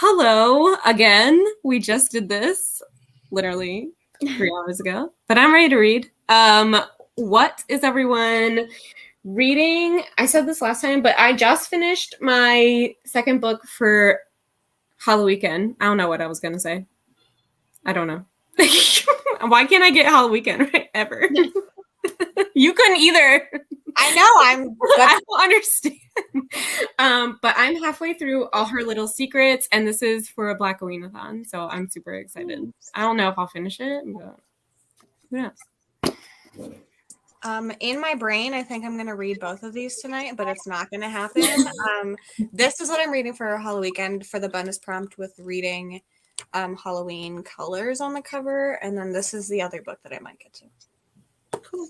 Hello again. We just did this literally 3 hours ago, but I'm ready to read. What is everyone reading? I said this last time, but I just finished my second book for Halloweekend. I don't know what I was going to say. I don't know. Why can't I get Halloweekend right ever? You couldn't either. I know. I don't understand. But I'm halfway through All Her Little Secrets, and this is for a Black Readathon, so I'm super excited. I don't know if I'll finish it, but who knows? In my brain, I think I'm going to read both of these tonight, but it's not going to happen. This is what I'm reading for Halloweekend for the bonus prompt with reading Halloween colors on the cover, and then this is the other book that I might get to. Cool.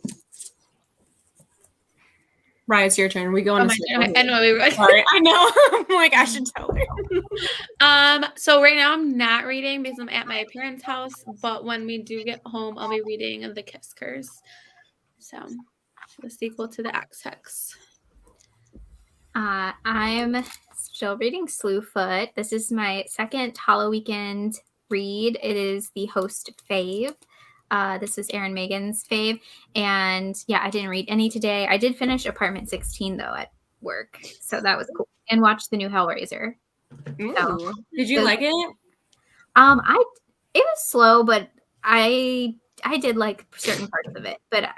Rye, it's your turn. We go on. I know. Sorry, I know. I'm like, I should tell her. So right now I'm not reading because I'm at my parents' house, but when we do get home, I'll be reading The Kiss Curse. So the sequel to the Axe Hex. I'm still reading Slewfoot. This is my second Halloweekend read. It is the host fave. This is Erin Megan's fave. And yeah, I didn't read any today. I did finish Apartment 16 though at work. So that was cool. And watched the new Hellraiser. So, did you like it? It was slow, but I did like certain parts of it. But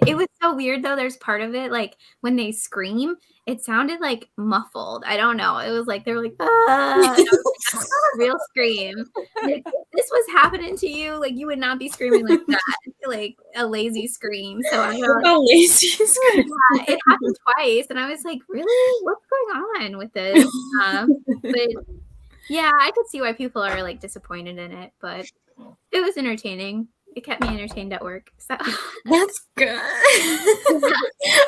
it was so weird though. There's part of it like when they scream, it sounded like muffled. I don't know. It was like they were like, ah. That's not a real scream. Like, if this was happening to you, like you would not be screaming like that, like a lazy scream. So I thought, a lazy scream. Yeah, it happened twice, and I was like, really, what's going on with this? But yeah, I could see why people are like disappointed in it, but it was entertaining. It kept me entertained at work. So that's good.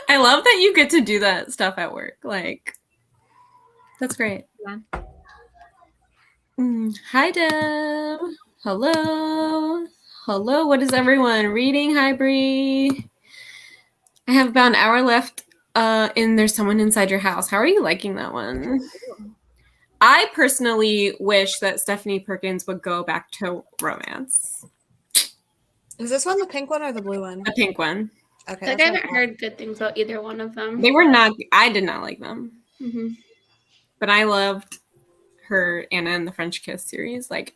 I love that you get to do that stuff at work. Like, that's great. Yeah. Hi, Deb. Hello. Hello. What is everyone reading? Hi, Bree. I have about an hour left in There's Someone Inside Your House. How are you liking that one? I personally wish that Stephanie Perkins would go back to romance. Is this one the pink one or the blue one? The pink one. Okay. I haven't heard good things about either one of them. They were not. I did not like them. Mm-hmm. But I loved her Anna and the French Kiss series. Like,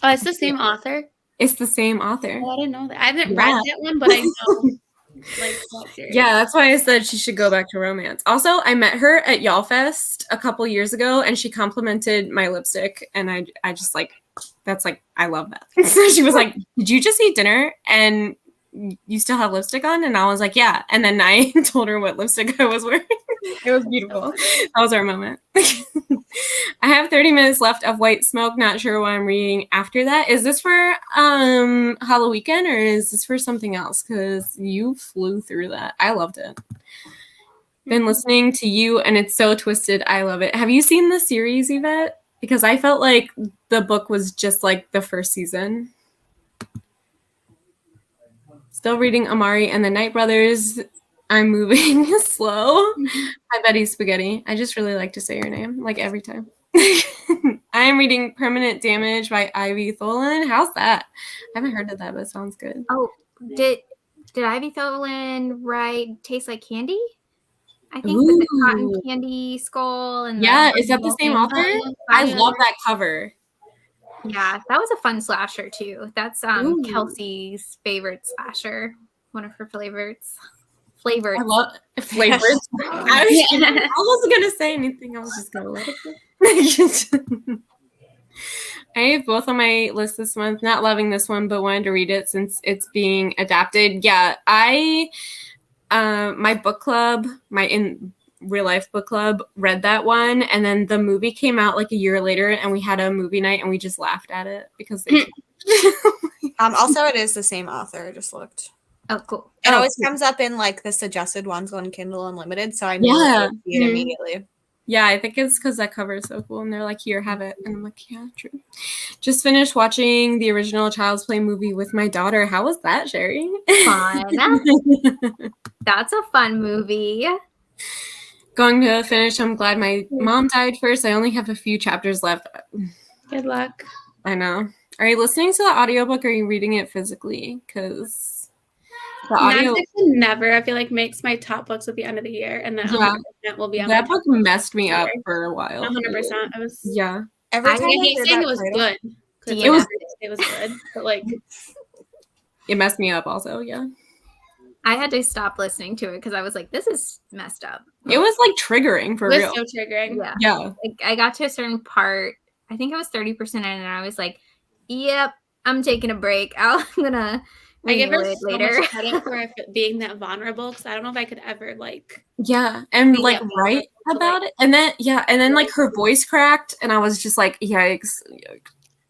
oh, it's the same author? It's the same author. Oh, I didn't know that. I haven't read that one, but I know. Like, that series. Yeah, that's why I said she should go back to romance. Also, I met her at Y'all Fest a couple years ago, and she complimented my lipstick, and I just like, that's like, I love that. So she was like, did you just eat dinner and you still have lipstick on? And I was like, yeah. And then I told her what lipstick I was wearing. It was beautiful. That was our moment. I have 30 minutes left of White Smoke. Not sure what I'm reading after that. Is this for Halloweekend or is this for something else? Because you flew through that. I loved it. Been listening to you and it's so twisted. I love it. Have you seen the series, Yvette? Because I felt like the book was just like the first season. Still reading Amari and the Night Brothers. I'm moving slow. Hi, Betty Spaghetti. I just really like to say your name, like every time. I am reading Permanent Damage by Ivy Tholen. How's that? I haven't heard of that, but it sounds good. Oh, did Ivy Tholen write Taste Like Candy? I think with the cotton candy skull and yeah, is that the same author? I love that cover. Yeah, that was a fun slasher too. That's Kelsey's favorite slasher, one of her favorites. I love flavors. I wasn't gonna say anything. I was just gonna let it. I have both on my list this month. Not loving this one, but wanted to read it since it's being adapted. Yeah, my book club, my in real life book club, read that one, and then the movie came out like a year later, and we had a movie night, and we just laughed at it because they. Also, it is the same author. I just looked. Oh, cool. It always comes up in like the suggested ones on Kindle Unlimited, so I knew it immediately. Yeah, I think it's because that cover is so cool, and they're like, "Here, have it," and I'm like, "Yeah, true." Just finished watching the original Child's Play movie with my daughter. How was that, Sherry? Fun. That's a fun movie. going to finish. I'm glad my mom died first. I only have a few chapters left. Good luck. I know. Are you listening to the audiobook or are you reading it physically? Because the audio... Nonfiction never, I feel like, makes my top books at the end of the year. And then 100% will be on that my book messed me up for a while. 100%. It was... Yeah. Every I time I hate hear saying that it was title- good. 'Cause it was good. But, like... It messed me up also, yeah. I had to stop listening to it because I was like, this is messed up. It was like triggering for It real. was so triggering. Yeah. Like, I got to a certain part, I think I was 30% in, and I was like, yep, I'm taking a break. I'm gonna I give her renew it so later. much credit for it being that vulnerable because I don't know if I could ever like. Yeah, and Be like that write vulnerable, about it, and then like her voice cracked, and I was just like, yikes.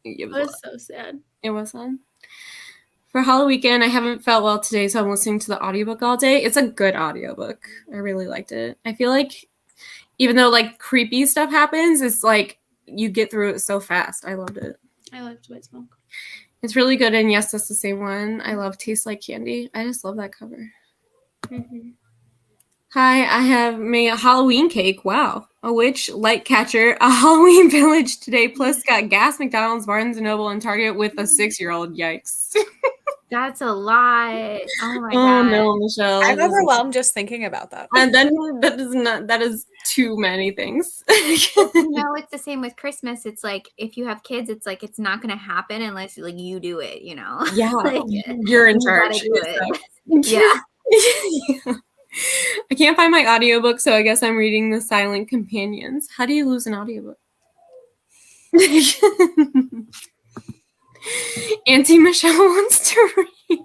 It was so sad. It was sad. For Halloweekend, I haven't felt well today, so I'm listening to the audiobook all day. It's a good audiobook. I really liked it. I feel like even though like creepy stuff happens, it's like you get through it so fast. I loved it. I loved White Smoke. It's really good, and yes, that's the same one. I love Tastes Like Candy. I just love that cover. Mm-hmm. Hi, I have made a Halloween cake. Wow. A witch, light catcher, a Halloween village today, plus got gas, McDonald's, Barnes & Noble, and Target with a 6-year-old. Yikes. That's a lot. Oh my Oh god. no, Michelle. I'm overwhelmed just thinking about that. And then that is too many things. You know, it's the same with Christmas. It's like if you have kids, it's like it's not going to happen unless like you do it. You know. Yeah, Like, you're in you gotta charge. do it. Yeah. I can't find my audiobook, so I guess I'm reading The Silent Companions. How do you lose an audiobook? Auntie Michelle wants to read.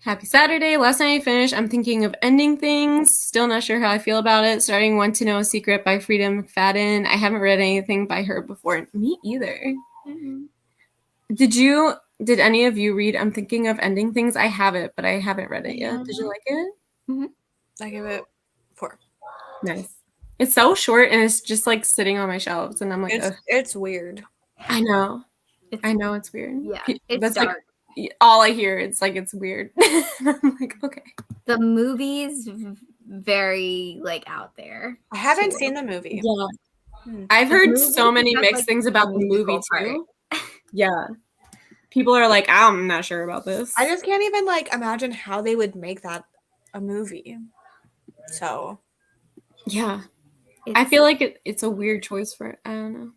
Happy Saturday. Last night I finished I'm Thinking of Ending Things. Still not sure how I feel about it. Starting Want to Know a Secret by Frida McFadden. I haven't read anything by her before. Me either. Mm-hmm. Did any of you read I'm Thinking of Ending Things? I have it, but I haven't read it yet. Did you like it? Mm-hmm. I give it 4. Nice. It's so short and it's just like sitting on my shelves and I'm like, It's weird. I know. I know it's weird. Yeah, That's it's dark. like all I hear. It's like it's weird. I'm like, okay. The movie's very like out there. I haven't seen the movie. Yeah. I've heard so many has, mixed like, things about the movie musical too. Yeah. People are like, I'm not sure about this. I just can't even like imagine how they would make that a movie. So Yeah. I feel like it's a weird choice for it. I don't know.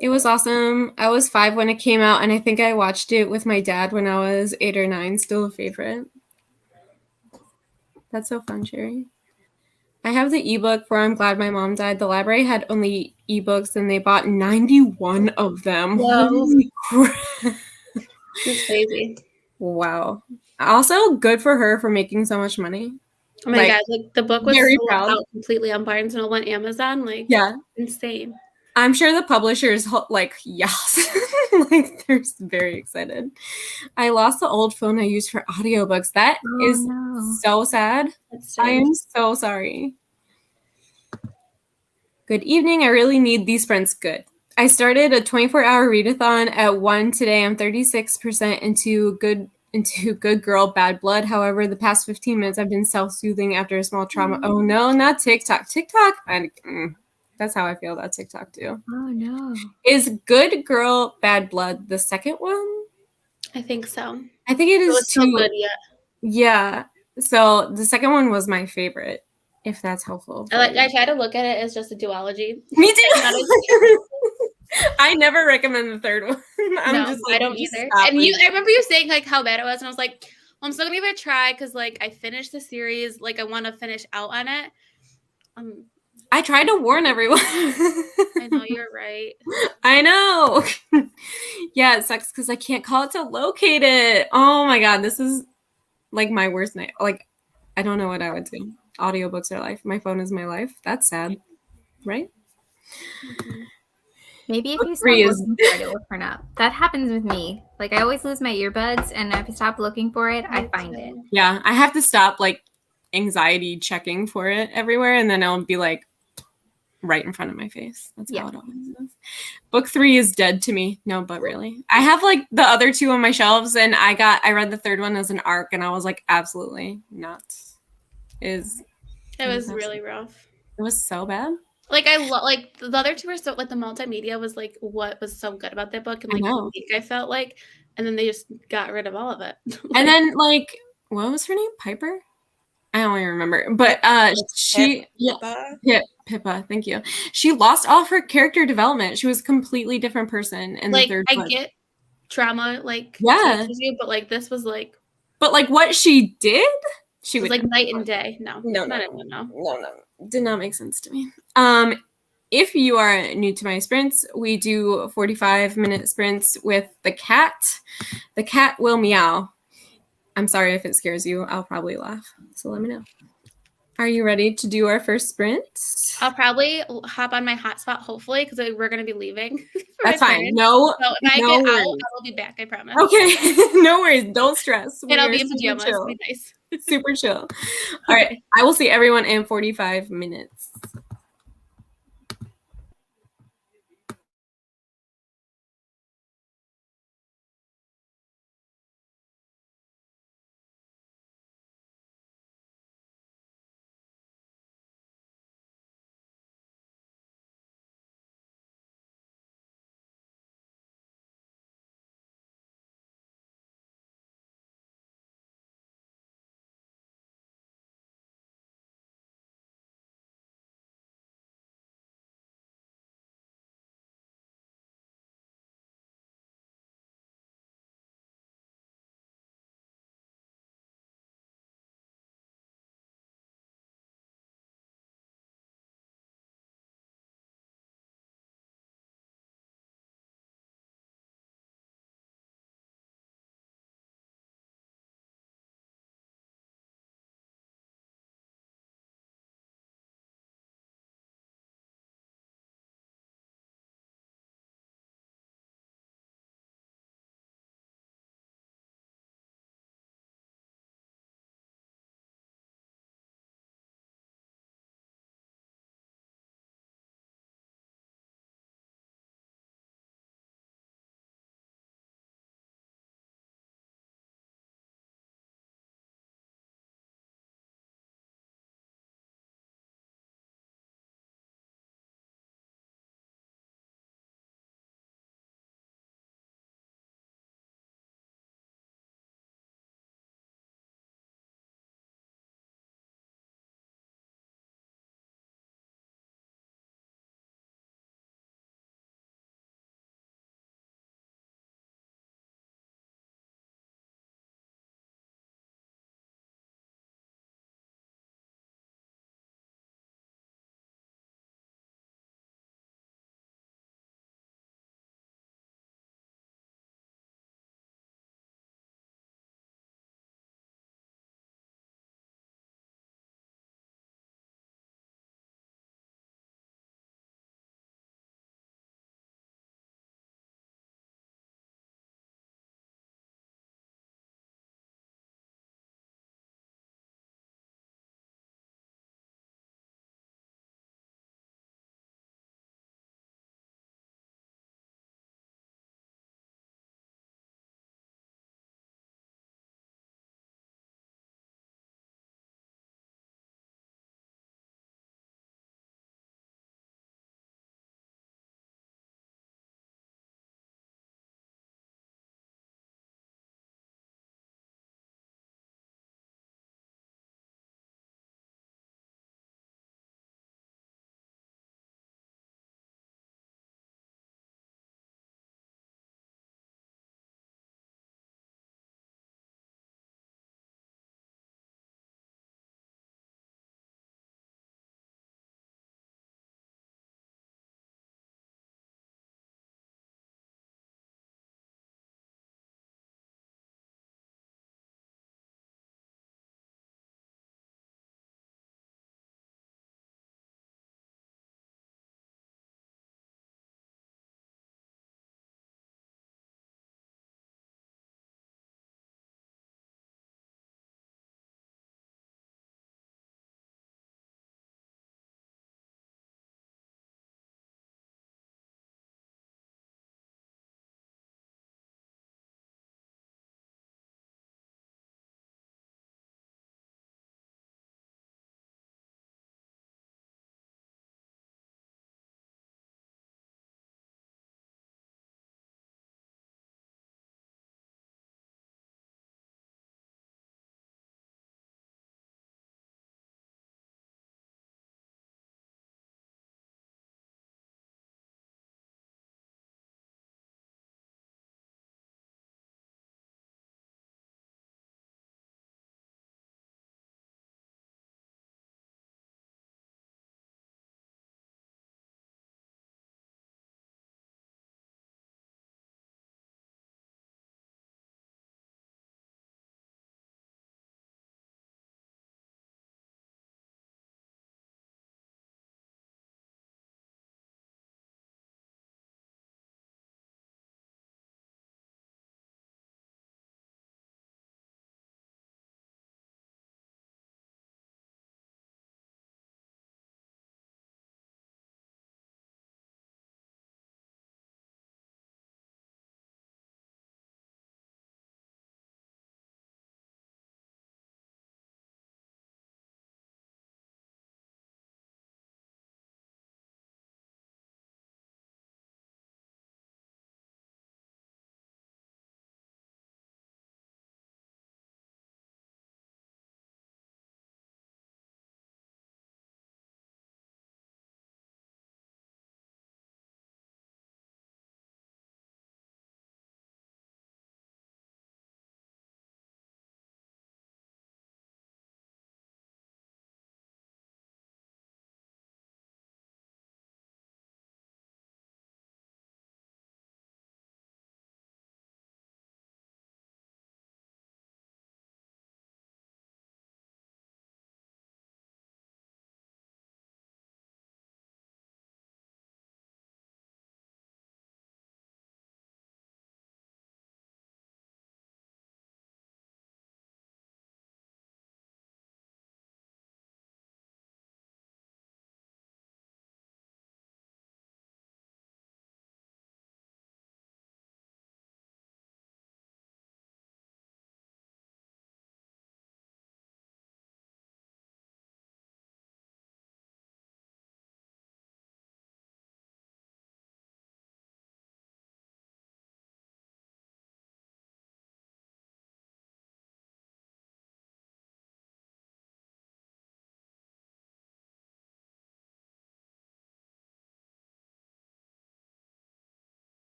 It was awesome. I was 5 when it came out, and I think I watched it with my dad when I was 8 or 9. Still a favorite. That's so fun, Sherry. I have the ebook for I'm Glad My Mom Died. The library had only ebooks, and they bought 91 of them. Wow. Holy crap. It's crazy. Wow. Also, good for her for making so much money. Oh my god, like the book was very sold proud. out completely on Barnes & Noble and Amazon. Like, Yeah. insane. I'm sure the publishers like, yes. Like they're very excited. I lost the old phone I used for audiobooks. That is so sad. I am so sorry. Good evening. I really need these sprints. Good. I started a 24-hour readathon at 1 today. I'm 36% into Good Girl, Bad Blood. However, the past 15 minutes I've been self-soothing after a small trauma. Oh no, not TikTok. TikTok. That's how I feel about TikTok too. Oh no. Is Good Girl, Bad Blood the second one? I think so. I think it is It was too. so good yet. Yeah. So the second one was my favorite, if that's helpful. I try to look at it as just a duology. Me too. I never recommend the third one. I don't either. And I remember you saying like how bad it was, and I was like, well, I'm still gonna give it a try because like I finished the series, like I want to finish out on it. I tried to warn everyone. I know you're right. I know. Yeah, it sucks because I can't call it to locate it. Oh my god, this is like my worst night. Like, I don't know what I would do. Audiobooks are life. My phone is my life. That's sad, right? Mm-hmm. Maybe if you stop looking for it, it will turn up. That happens with me. Like I always lose my earbuds, and if I stop looking for it, I find it. Yeah, I have to stop like anxiety checking for it everywhere, and then it'll be like right in front of my face. That's how it always is. Book 3 is dead to me. No, but really. I have like the other 2 on my shelves, and I read the 3rd one as an arc, and I was like, absolutely not. It was really rough. It was so bad. Like I like the other 2 were so like the multimedia was like what was so good about that book and like unique, I felt like, and then they just got rid of all of it. And then like what was her name? Piper? I don't even remember. But Pippa, thank you. She lost all of her character development. She was a completely different person in like, the 3rd book. I get trauma, like you, but like this was like what she did, she was like night and day. No. Did not make sense to me. If you are new to my sprints, we do 45-minute sprints with the cat. The cat will meow. I'm sorry if it scares you. I'll probably laugh. So let me know. Are you ready to do our first sprint? I'll probably hop on my hotspot, hopefully, because we're going to be leaving. That's fine. No, so if I get out, I will be back. I promise. Okay, no worries. Don't stress. And I'll be in pajamas. It'll be nice. Super chill. All right. I will see everyone in 45 minutes.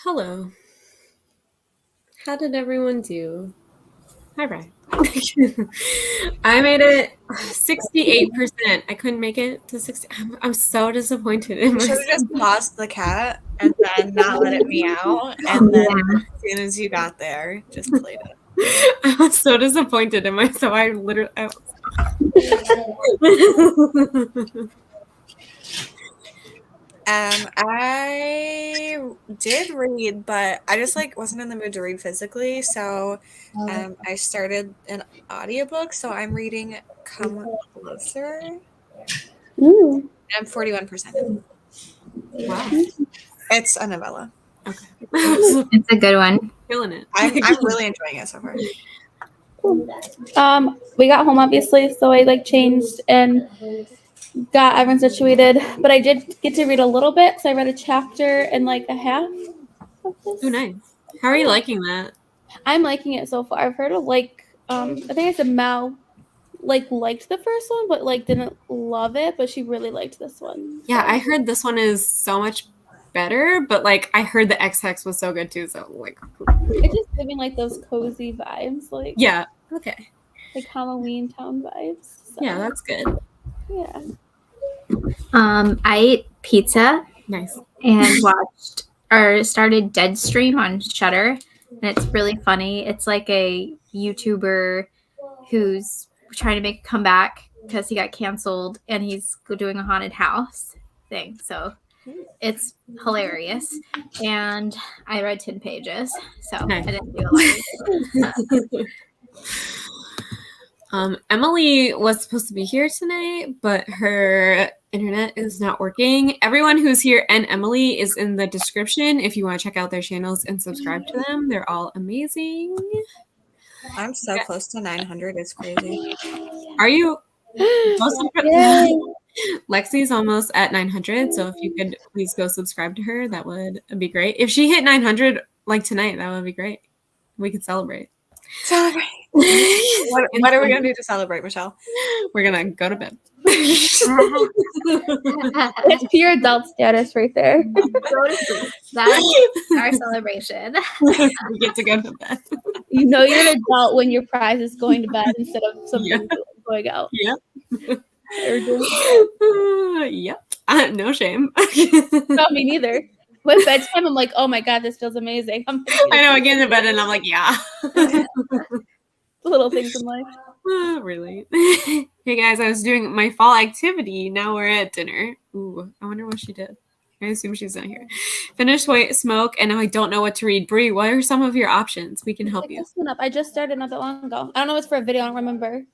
Hello. How did everyone do? Hi, Brian. I made it 68%. I couldn't make it to 60. I'm so disappointed in You should have myself. just paused the cat and then not let it meow. And then as soon as you got there, just played it. I was so disappointed in myself. I literally. I did read, but I just like wasn't in the mood to read physically, so I started an audiobook. So I'm reading Come Closer. Ooh. I'm 41% in. Wow. It's a novella. Okay. It's a good one. Killing it. I'm really enjoying it so far. We got home obviously, so I like changed and got everyone situated. But I did get to read a little bit, so I read a chapter and like a half of this. Oh, nice. How are you liking that? I'm liking it so far. I've heard of like I think I said Mel liked the first one, but like didn't love it, but she really liked this one. Yeah, so. I heard this one is so much better, but like I heard the X-Hex was so good too, so like It's just giving like those cozy vibes, like yeah. Okay. like Halloween town vibes. So, Yeah, that's good. yeah. I ate pizza Nice. and watched or started Deadstream on Shudder, and it's really funny. It's like a YouTuber who's trying to make a comeback because he got canceled, and he's doing a haunted house thing. So it's hilarious, and I read 10 pages, so Nice. I didn't do a lot. Emily was supposed to be here tonight, but her internet is not working. Everyone who's here and Emily is in the description if you want to check out their channels and subscribe to them. They're all amazing. I'm so close to 900. It's crazy. Are you? Yay. Lexi's almost at 900, so if you could please go subscribe to her, that would be great. If she hit 900 like tonight, that would be great. We could celebrate. Celebrate. What are we gonna do to celebrate, Michelle? We're gonna go to bed. It's pure adult status right there. Go to sleep. That's our celebration. We get to go to bed. You know you're an adult when your prize is going to bed instead of something going out. Yep. Or doing Yep. No shame. no, me neither. When bedtime, I'm like, oh my god, this feels amazing. I know. I get into bed and I'm like, yeah. Little things in life. Really? Hey guys, I was doing my fall activity. Now we're at dinner. Ooh, I wonder what she did. I assume she's not here. Finished White Smoke, and now I don't know what to read. Bree, what are some of your options? We can help you. This one up. I just started not that long ago. I don't know what's for a video. I don't remember.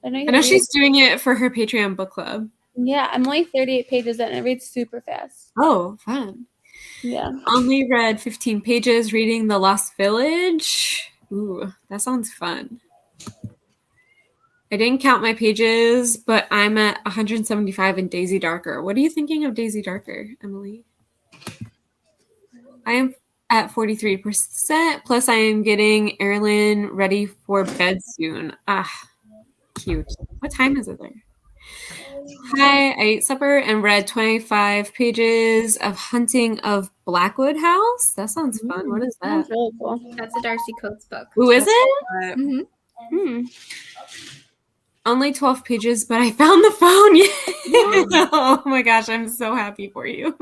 I know she's doing it for her Patreon book club. Yeah, I'm only 38 pages in. It reads super fast. Oh, fun. Yeah. Only read 15 pages reading The Lost Village. Ooh, that sounds fun. I didn't count my pages, but I'm at 175 in Daisy Darker. What are you thinking of Daisy Darker, Emily? I am at 43%, plus I am getting Erilyn ready for bed soon. Ah, cute. What time is it there? Hi, I ate supper and read 25 pages of Hunting of Blackwood House. That sounds fun. What is that? That's really cool. That's a Darcy Coates book. Ooh, is it? Mm-hmm. Only 12 pages, but I found the phone. Yeah. Oh my gosh, I'm so happy for you.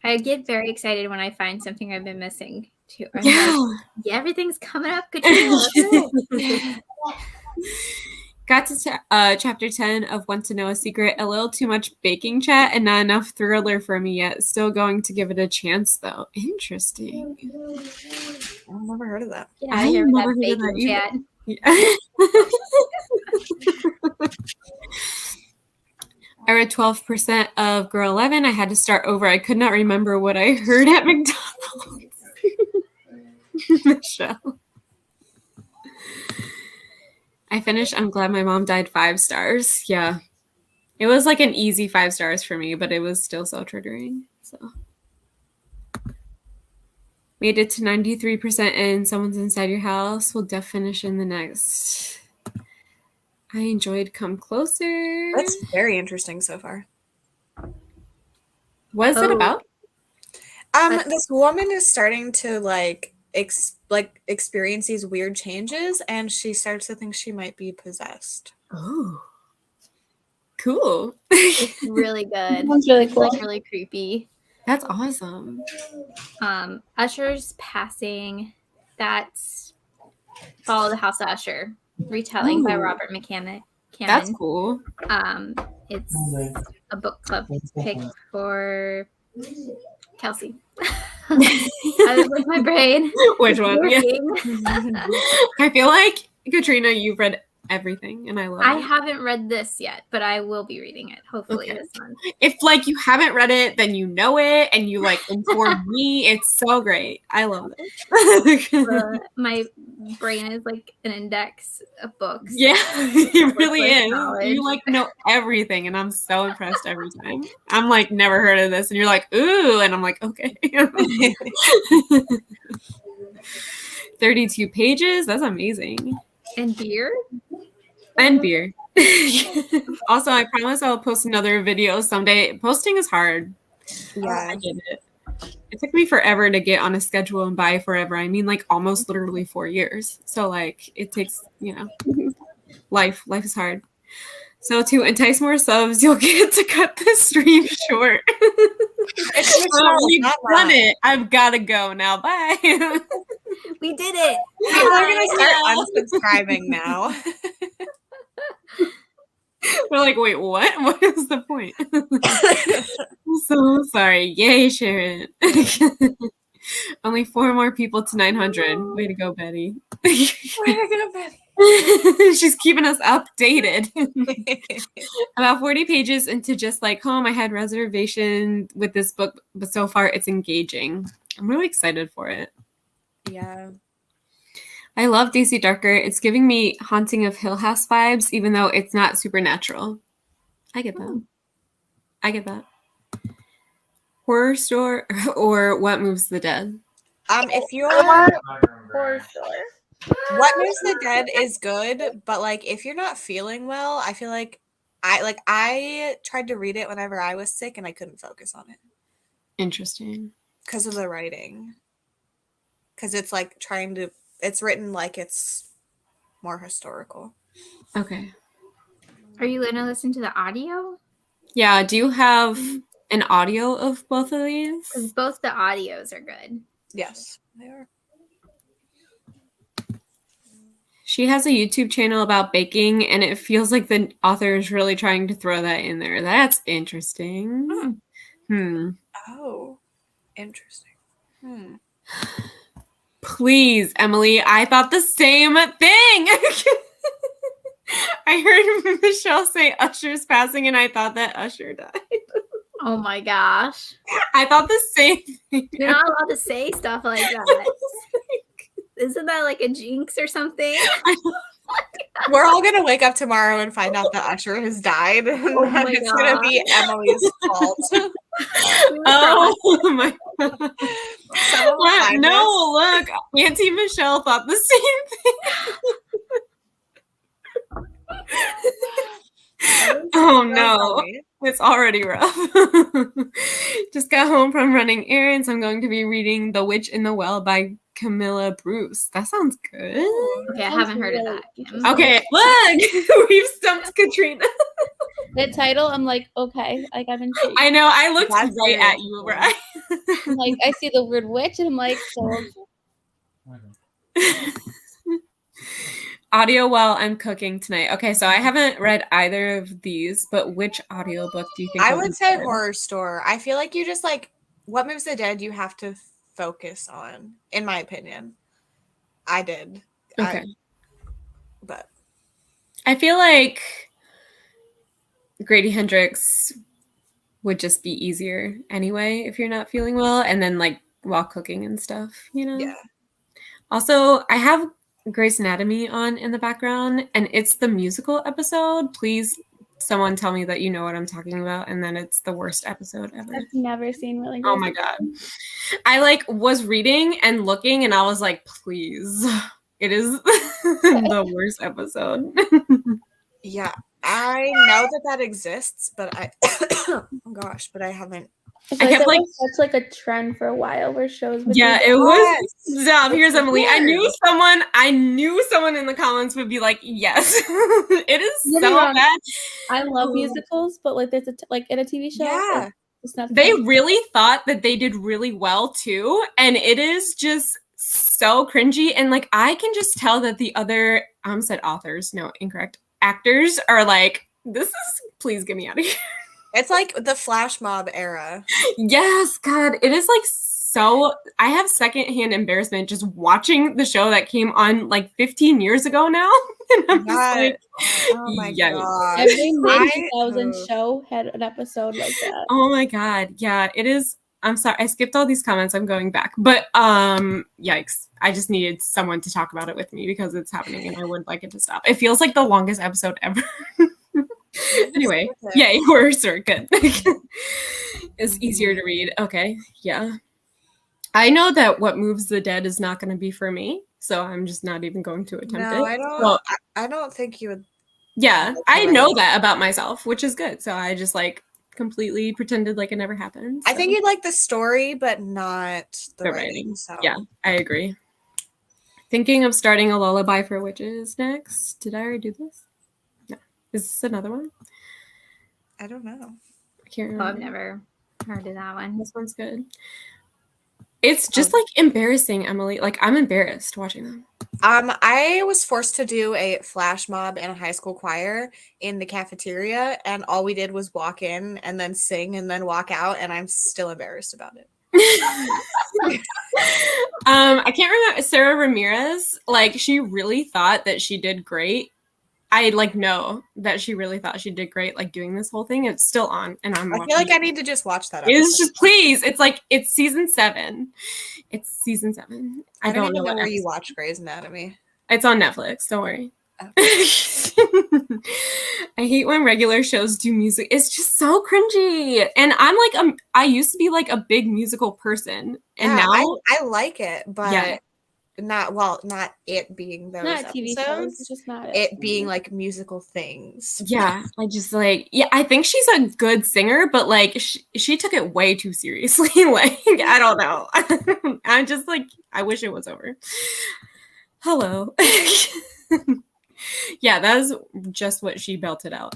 I get very excited when I find something I've been missing too. I'm Yeah. like, yeah, everything's coming up. Katrina, let's go. Got to chapter 10 of Want to Know a Secret. A little too much baking chat and not enough thriller for me yet. Still going to give it a chance, though. Interesting. I've never heard of that. Yeah, I hear never that heard of that baking either. chat. Yeah. I read 12% of Girl 11. I had to start over. I could not remember what I heard at McDonald's. Michelle. I finished I'm Glad My Mom Died 5 stars. Yeah. It was like an easy 5 stars for me, but it was still so triggering. So made it to 93% in Someone's Inside Your House. We'll finish in the next. I enjoyed Come Closer. That's very interesting so far. What's it about? This woman is starting to like experience these weird changes, and she starts to think she might be possessed. Oh, cool. It's really good. Sounds really It's cool. like really creepy. That's awesome. Usher's Passing. That's Follow the House of Usher, retelling by Ooh. Robert McCammon. That's cool. It's a book club pick for Kelsey. I was with my brain. Which one? Yeah. Working. I feel like, Katrina, you've read everything, and I love I it. haven't read this yet, but I will be reading it hopefully Okay. this month. If like you haven't read it, then you know it, and you like inform me. It's so great. I love it. My brain is like an index of books. Yeah, it really With is. knowledge. You like know everything, and I'm so impressed every time. I'm like, never heard of this, and you're like, ooh, and I'm like, okay. 32 pages. That's amazing. And beer. And beer. Also, I promise I'll post another video someday. Posting is hard. Yeah. I get it. It took me forever to get on a schedule, and by forever, I mean like almost literally 4 years. So like it takes, life is hard. So to entice more subs, you'll get to cut the stream short. We've done it. I've got to go now. Bye. We did it. We're gonna start unsubscribing now. We're like, wait, what? What is the point? I'm so sorry. Yay, Sharon. Only 4 more people to 900. Way to go, Betty. Way to go, Betty. She's keeping us updated. About 40 pages into just like, I had reservation with this book, but so far it's engaging. I'm really excited for it. Yeah. I love Daisy Darker. It's giving me Haunting of Hill House vibes, even though it's not supernatural. I get that. Horror Store or What Moves the Dead? If you're Horror Store. What Moves the Dead is good, but like if you're not feeling well, I feel like I tried to read it whenever I was sick and I couldn't focus on it Interesting. because of the writing. Because it's like it's written like it's more historical. Okay. Are you going to listen to the audio? Yeah, do you have an audio of both of these? Because both the audios are good. Yes, they are. She has a YouTube channel about baking, and it feels like the author is really trying to throw that in there. That's interesting. Oh, interesting. Please, Emily, I thought the same thing. I heard Michelle say Usher's passing, and I thought that Usher died. Oh my gosh. I thought the same thing. You're not allowed to say stuff like that. Isn't that like a jinx or something? We're all gonna wake up tomorrow and find out that Usher has died, and it's gonna be Emily's fault. Oh my god! No, look, Auntie Michelle thought the same thing. Oh no, it's already rough. Just got home from running errands. I'm going to be reading The Witch in the Well by Camilla Bruce. That sounds good. Okay, I haven't heard of that. Kim. Okay, look, we've stumped Katrina. The title, I'm like, okay, like I'm intrigued. I know. I looked That's right really at you, right? I'm like, I see the word witch, and I'm like, sold. Audio while I'm cooking tonight. Okay, so I haven't read either of these, but which audiobook do you think? I would say Horror Store. I feel like you just like What Moves the Dead. You have to focus on, in my opinion. I did. Okay, but I feel like Grady Hendrix would just be easier anyway if you're not feeling well, and then like while cooking and stuff, Yeah. Also, I have Grey's Anatomy on in the background, and it's the musical episode. Please, someone tell me that you know what I'm talking about, and then it's the worst episode ever. I've never seen really good. Oh my god. I like was reading and looking, and I was like, please. It is the worst episode. Yeah, I know that exists, but I oh gosh, but I haven't I feel I like kept that like, was such like a trend for a while where shows would yeah, do it was. Yes. Stop. Here's It's Emily. I knew weird. someone in the comments would be like, yes. It is Don't get me so wrong, bad. I love Oh. musicals, but like there's like in a TV show, Yeah. it's not. They really thought that they did really well too, and it is just so cringy. And like, I can just tell that the other said authors, no, incorrect, actors are like, this is, please get me out of here. It's like the flash mob era. Yes, God, it is like so. I have secondhand embarrassment just watching the show that came on like 15 years ago now, and I'm just like, Oh my yikes. god. Every mid I- 2000s show had an episode like that. Oh my God, yeah, it is. I'm sorry, I skipped all these comments. I'm going back, but yikes! I just needed someone to talk about it with me because it's happening, and I would like it to stop. It feels like the longest episode ever. Anyway, yay, we're good. It's easier to read. Okay, yeah. I know that What Moves the Dead is not going to be for me, so I'm just not even going to attempt it. No, I don't. Well, I don't think you would. yeah, I know that about myself, which is good. So I just like completely pretended like it never happened. I so. think you'd like the story, but not the The writing. writing. So Yeah, I agree. Thinking of starting a lullaby for witches next. Did I already do this? No. Is this another one? I don't know. I can't Oh, remember. I've never heard of that one. This one's good. It's just like embarrassing, Emily. Like, I'm embarrassed watching them. I was forced to do a flash mob in a high school choir in the cafeteria, and all we did was walk in and then sing and then walk out, and I'm still embarrassed about it. I can't remember Sarah Ramirez. Like, she really thought that she did great. I like know that she really thought she did great, like doing this whole thing. It's still on, and I'm. I feel like I need to just watch that. It's just please. It's like it's season 7. It's season 7. I don't even know what where you episode. watch Grey's Anatomy. It's on Netflix. Don't worry. Okay. I hate when regular shows do music. It's just so cringy. And I'm like, I used to be like a big musical person, and Yeah, now I like it, but Yeah. not it being those Not TV shows, episodes. it's just not It being like musical things. yeah, I just like I think she's a good singer, but like she took it way too seriously. Like I don't know. I'm just like I wish it was over. Hello. Yeah, that is just what she belted out.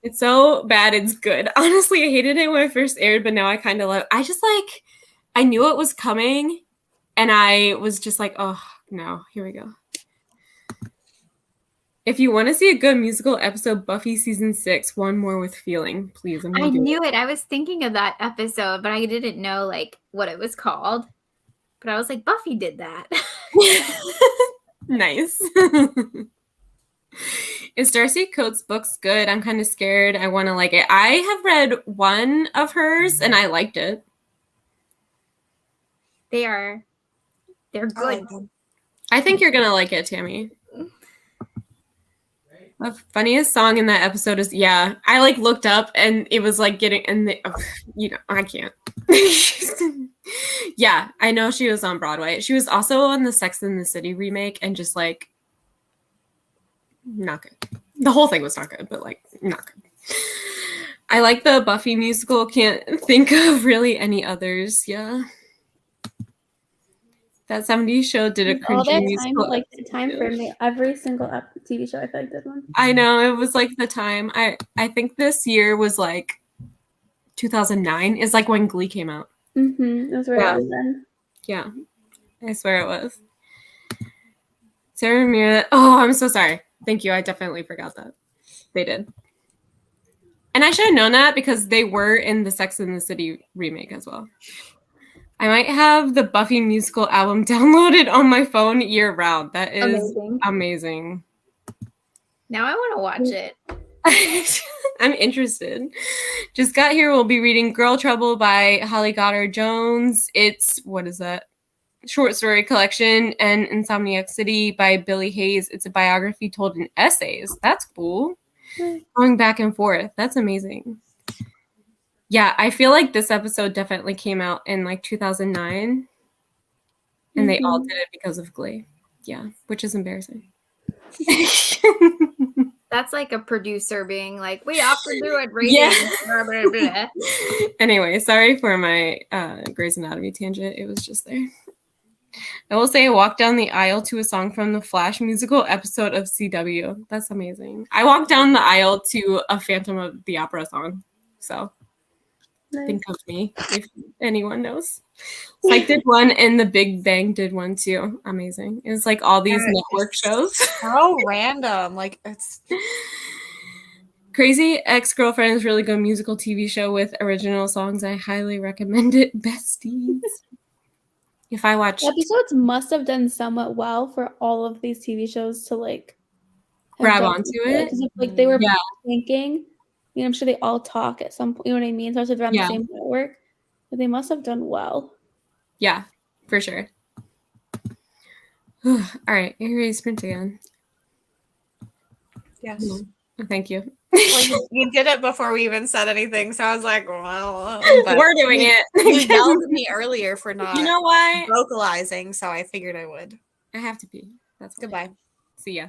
It's so bad, it's good. Honestly, I hated it when it first aired, but now I kind of love. I just like I knew it was coming, and I was just like, oh no, here we go. If you want to see a good musical episode, Buffy season 6, One More with Feeling, please. I knew it. I was thinking of that episode, but I didn't know like what it was called. But I was like, Buffy did that. Nice. Is Darcy Coates' books good? I'm kind of scared. I want to like it. I have read one of hers and I liked it. They're good. I think you're gonna like it, Tammy. The funniest song in that episode is I like looked up and it was like getting I can't. Yeah, I know she was on Broadway. She was also on the Sex and the City remake and just like not good. The whole thing was not good, but like not good. I like the Buffy musical. Can't think of really any others. Yeah. That 70s show did a all cringy that musical. time, like the time frame, every single TV show I feel like did one. I know, it was like the time. I think this year was like 2009 is like when Glee came out. Mm-hmm. That's where I was then. Yeah, I swear it was. Sarah Ramirez. Oh, I'm so sorry. Thank you. I definitely forgot that. They did. And I should have known that because they were in the Sex and the City remake as well. I might have the Buffy musical album downloaded on my phone year round. That is amazing. Now I want to watch it. I'm interested. Just got here. We'll be reading Girl Trouble by Holly Goddard Jones. It's, what is that? Short story collection. And Insomniac City by Billy Hayes. It's a biography told in essays. That's cool. Going back and forth. That's amazing. Yeah, I feel like this episode definitely came out in like 2009. And they all did it because of Glee. Yeah, which is embarrassing. That's like a producer being like, we have to do it rating. Yeah. Blah, blah, blah. Anyway, sorry for my Grey's Anatomy tangent. It was just there. I will say I walked down the aisle to a song from the Flash musical episode of CW. That's amazing. I walked down the aisle to a Phantom of the Opera song. So think of me if anyone knows. Psych did one and The Big Bang did one too. Amazing. It was like all these network shows. So random. Like it's Crazy Ex-Girlfriend is a really good musical TV show with original songs. I highly recommend it, besties. If I watched Episodes must have done somewhat well for all of these TV shows to like have grab done onto well, it. because if like they were Yeah. thinking, you know, I'm sure they all talk at some point. You know what I mean? Especially if they're on the same network, but they must have done well. Yeah, for sure. All right, you're ready to sprint again. yes. Thank you. Well, you did it before we even said anything, so I was like, well, but we're doing it. You yelled at me earlier for not You know why? vocalizing, so I figured I would. I have to pee. That's why. Goodbye. See ya.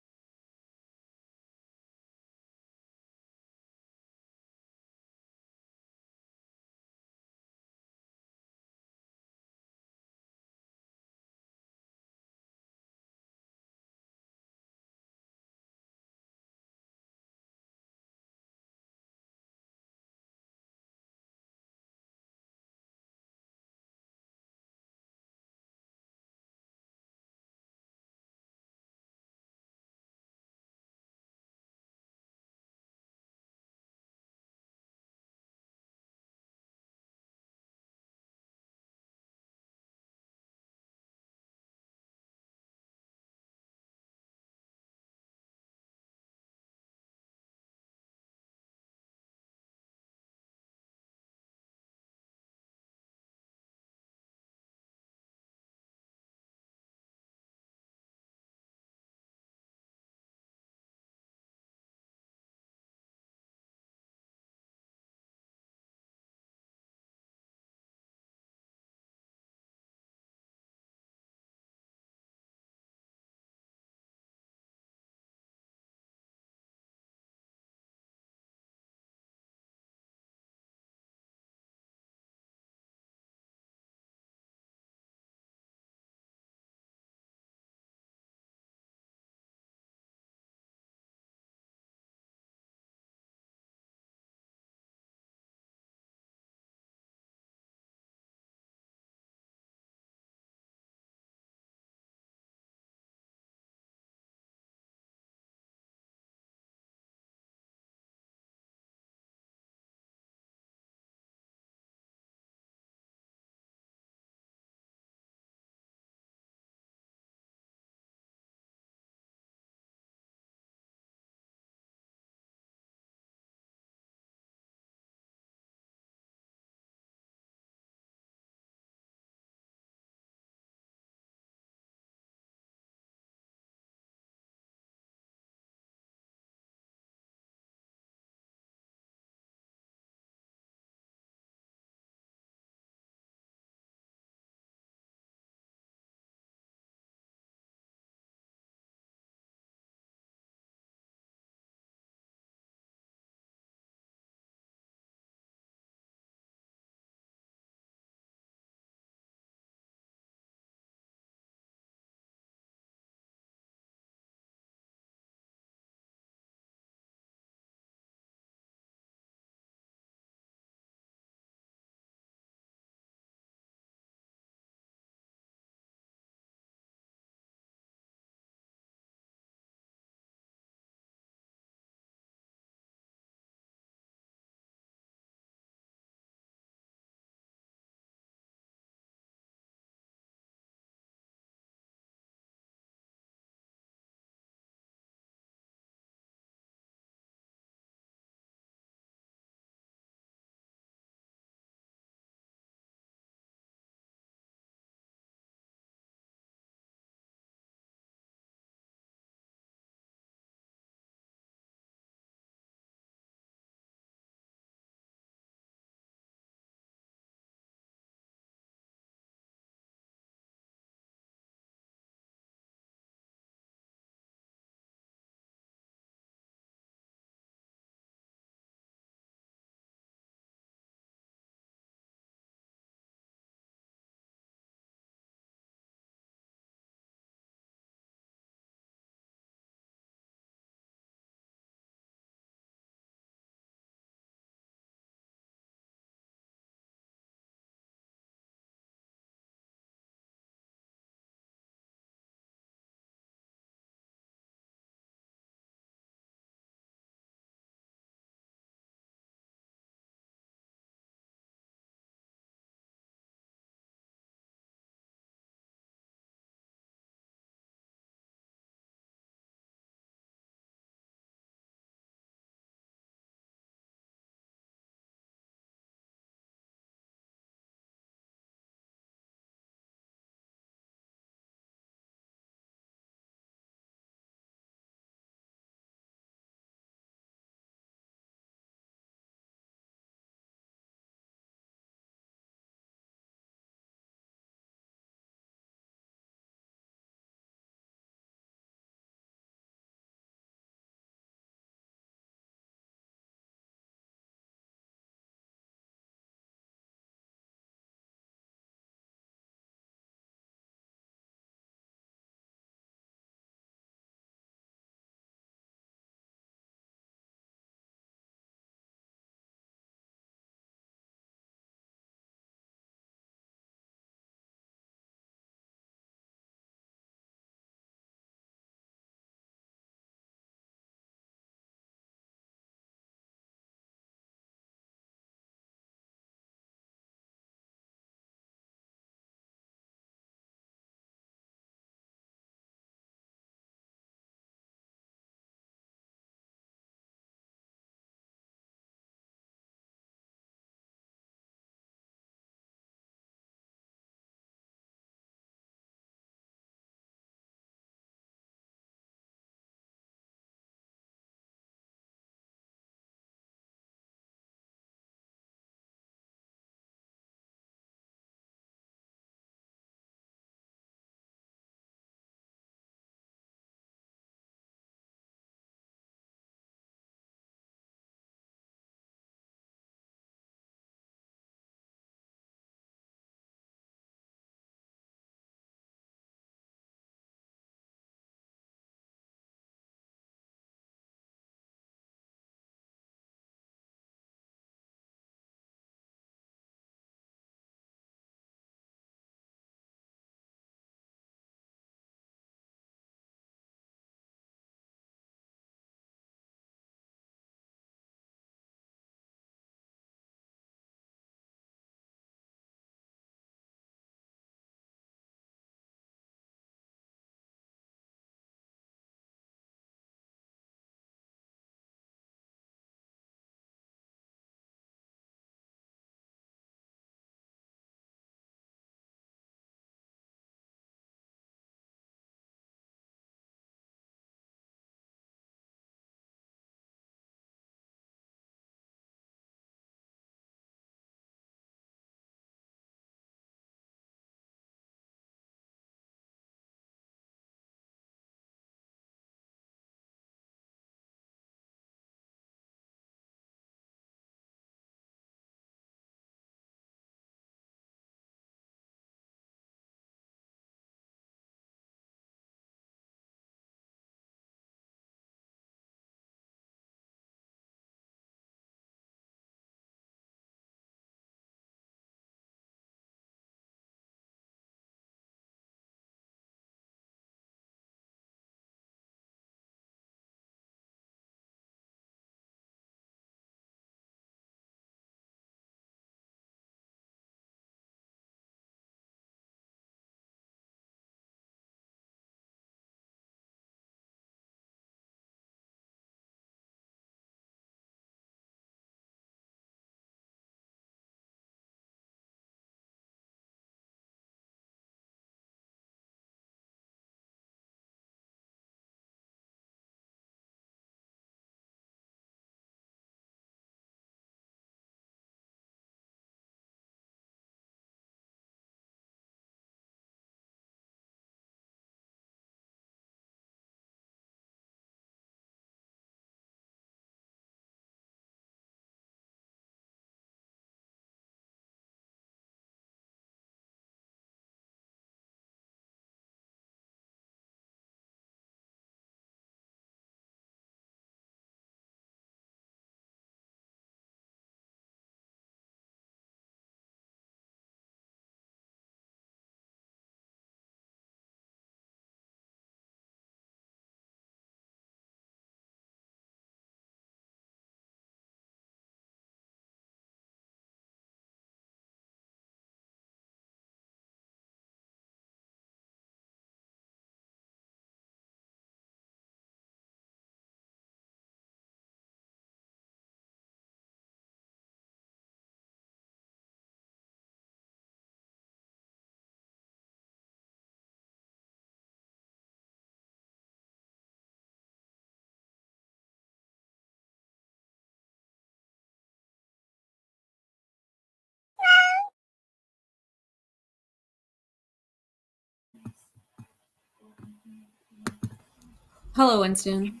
Hello, Winston.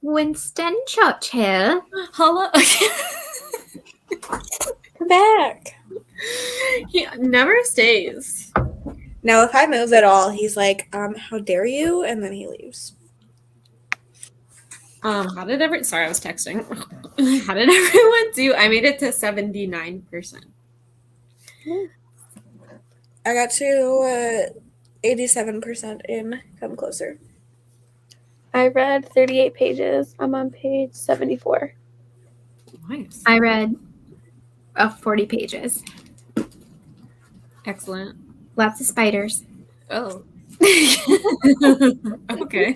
Winston Churchill. Hello. Come back. He never stays. No, if I move at all, he's like, how dare you? And then he leaves. How did sorry, I was texting. How did everyone do? I made it to 79%. I got to 87% in Come Closer. I read 38 pages. I'm on page 74. Nice. I read 40 pages. Excellent. Lots of spiders. Oh. Okay.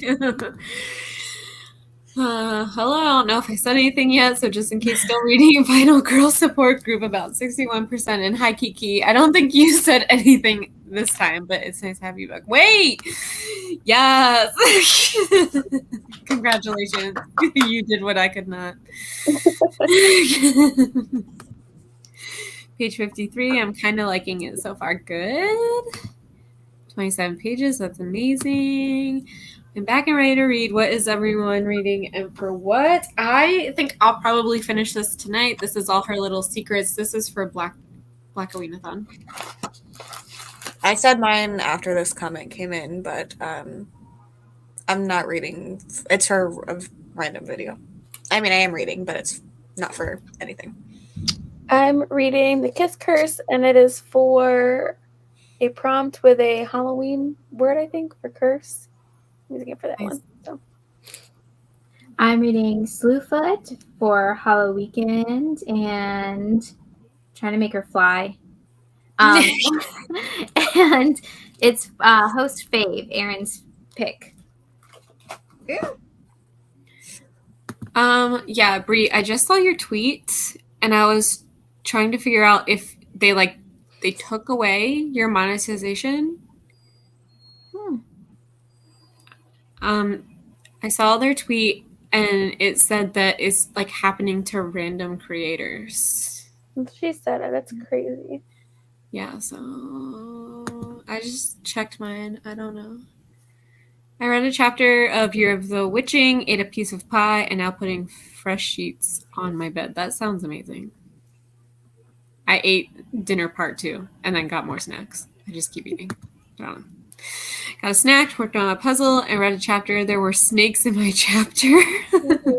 Hello, I don't know if I said anything yet, so just in case, still reading Final Girl Support Group, about 61%. And hi, Kiki. I don't think you said anything this time, but it's nice to have you back. Wait! Yes! Congratulations. You did what I could not. Page 53, I'm kind of liking it so far. Good. 27 pages, that's amazing. I'm back and ready to read. What is everyone reading and for what? I think I'll probably finish this tonight. This is all her little secrets. This is for Black Readathon. I said mine after this comment came in, but I'm not reading. It's for a random video. I mean, I am reading, but it's not for anything. I'm reading The Kiss Curse, and it is for a prompt with a Halloween word, I think, for curse. I'm using it for that one. So. I'm reading Slewfoot for Halloweekend and trying to make her fly. And it's host fave, Aaron's pick. Yeah, Brie, I just saw your tweet and I was trying to figure out if they took away your monetization. I saw their tweet and it said that it's like happening to random creators. She said it. That's crazy. Yeah, so I just checked mine. I don't know. I read a chapter of Year of the Witching, ate a piece of pie, and now putting fresh sheets on my bed. That sounds amazing. I ate dinner part 2 and then got more snacks. I just keep eating. I don't know. Got a snack, worked on a puzzle, and read a chapter. There were snakes in my chapter. Mm-hmm.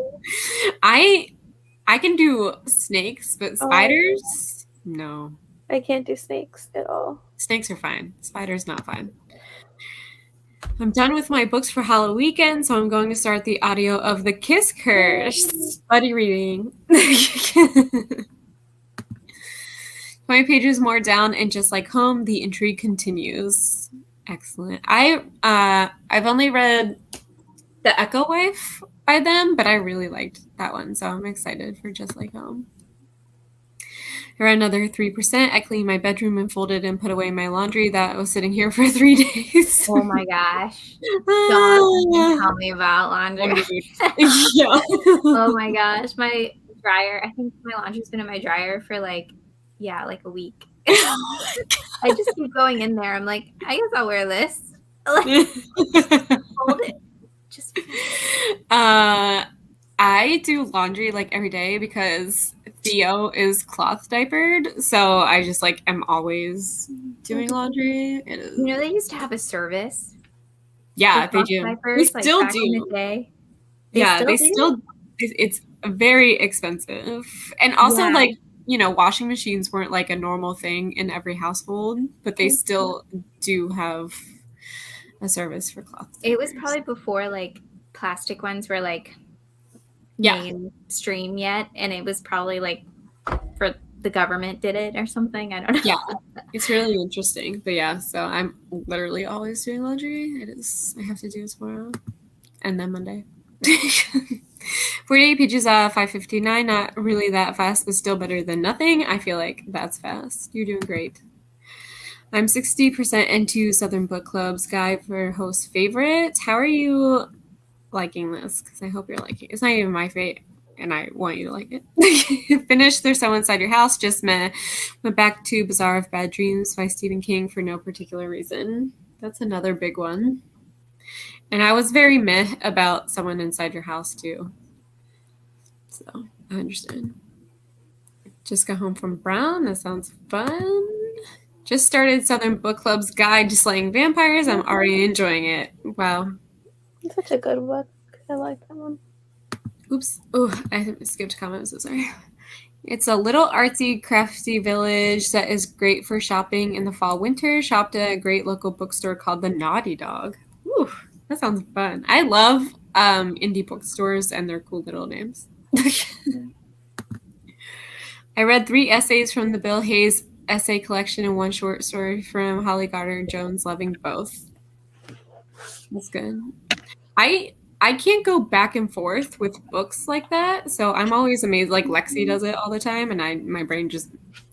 I can do snakes, but spiders, no. I can't do snakes at all. Snakes are fine. Spiders, not fine. I'm done with my books for Halloweekend, so I'm going to start the audio of The Kiss Curse. Buddy reading. 20 pages more down, and just like home, the intrigue continues. Excellent. I've only read The Echo Wife by them, but I really liked that one, so I'm excited for Just Like Home. I read another 3%. I cleaned my bedroom and folded and put away my laundry that was sitting here for 3 days. Oh my gosh. Don't even tell me about laundry. Yeah. Oh my gosh. My dryer, I think my laundry's been in my dryer for like a week. I just keep going in there. I'm like, I guess I'll wear this. Like, hold it. Just I do laundry like every day because Theo is cloth diapered, so I just like am always doing laundry. It is. You know, they used to have a service. Yeah, they do. Diapers, they still back do. In the day. They still. It's very expensive, and also like, you know, washing machines weren't like a normal thing in every household, but they still do have a service for cloth diapers. It was probably before like plastic ones were like mainstream yet, and it was probably like for the government did it or something. I don't know. Yeah, it's really interesting. But yeah, so I'm literally always doing laundry. I have to do it tomorrow and then Monday. 48 pages, 5:59. Not really that fast, but still better than nothing. I feel like that's fast. You're doing great. I'm 60% into Southern Book Club's guide for host favorites. How are you liking this? Because I hope you're liking it. It's not even my fate, and I want you to like it. Finished There's Someone Inside Your House. Just went back to Bazaar of Bad Dreams by Stephen King for no particular reason. That's another big one. And I was very meh about Someone Inside Your House too. So I understand. Just got home from Brown. That sounds fun. Just started Southern Book Club's Guide to Slaying Vampires. I'm already enjoying it. Wow. It's such a good book. I like that one. Oops. Oh, I skipped a comment. I'm so sorry. It's a little artsy, crafty village that is great for shopping in the fall, winter. Shopped at a great local bookstore called the Naughty Dog. Ooh, that sounds fun. I love indie bookstores and their cool little names. I read 3 essays from the Bill Hayes essay collection and 1 short story from Holly Gardner Jones, loving both. That's good. I can't go back and forth with books like that, so I'm always amazed. Like Lexi does it all the time, and my brain just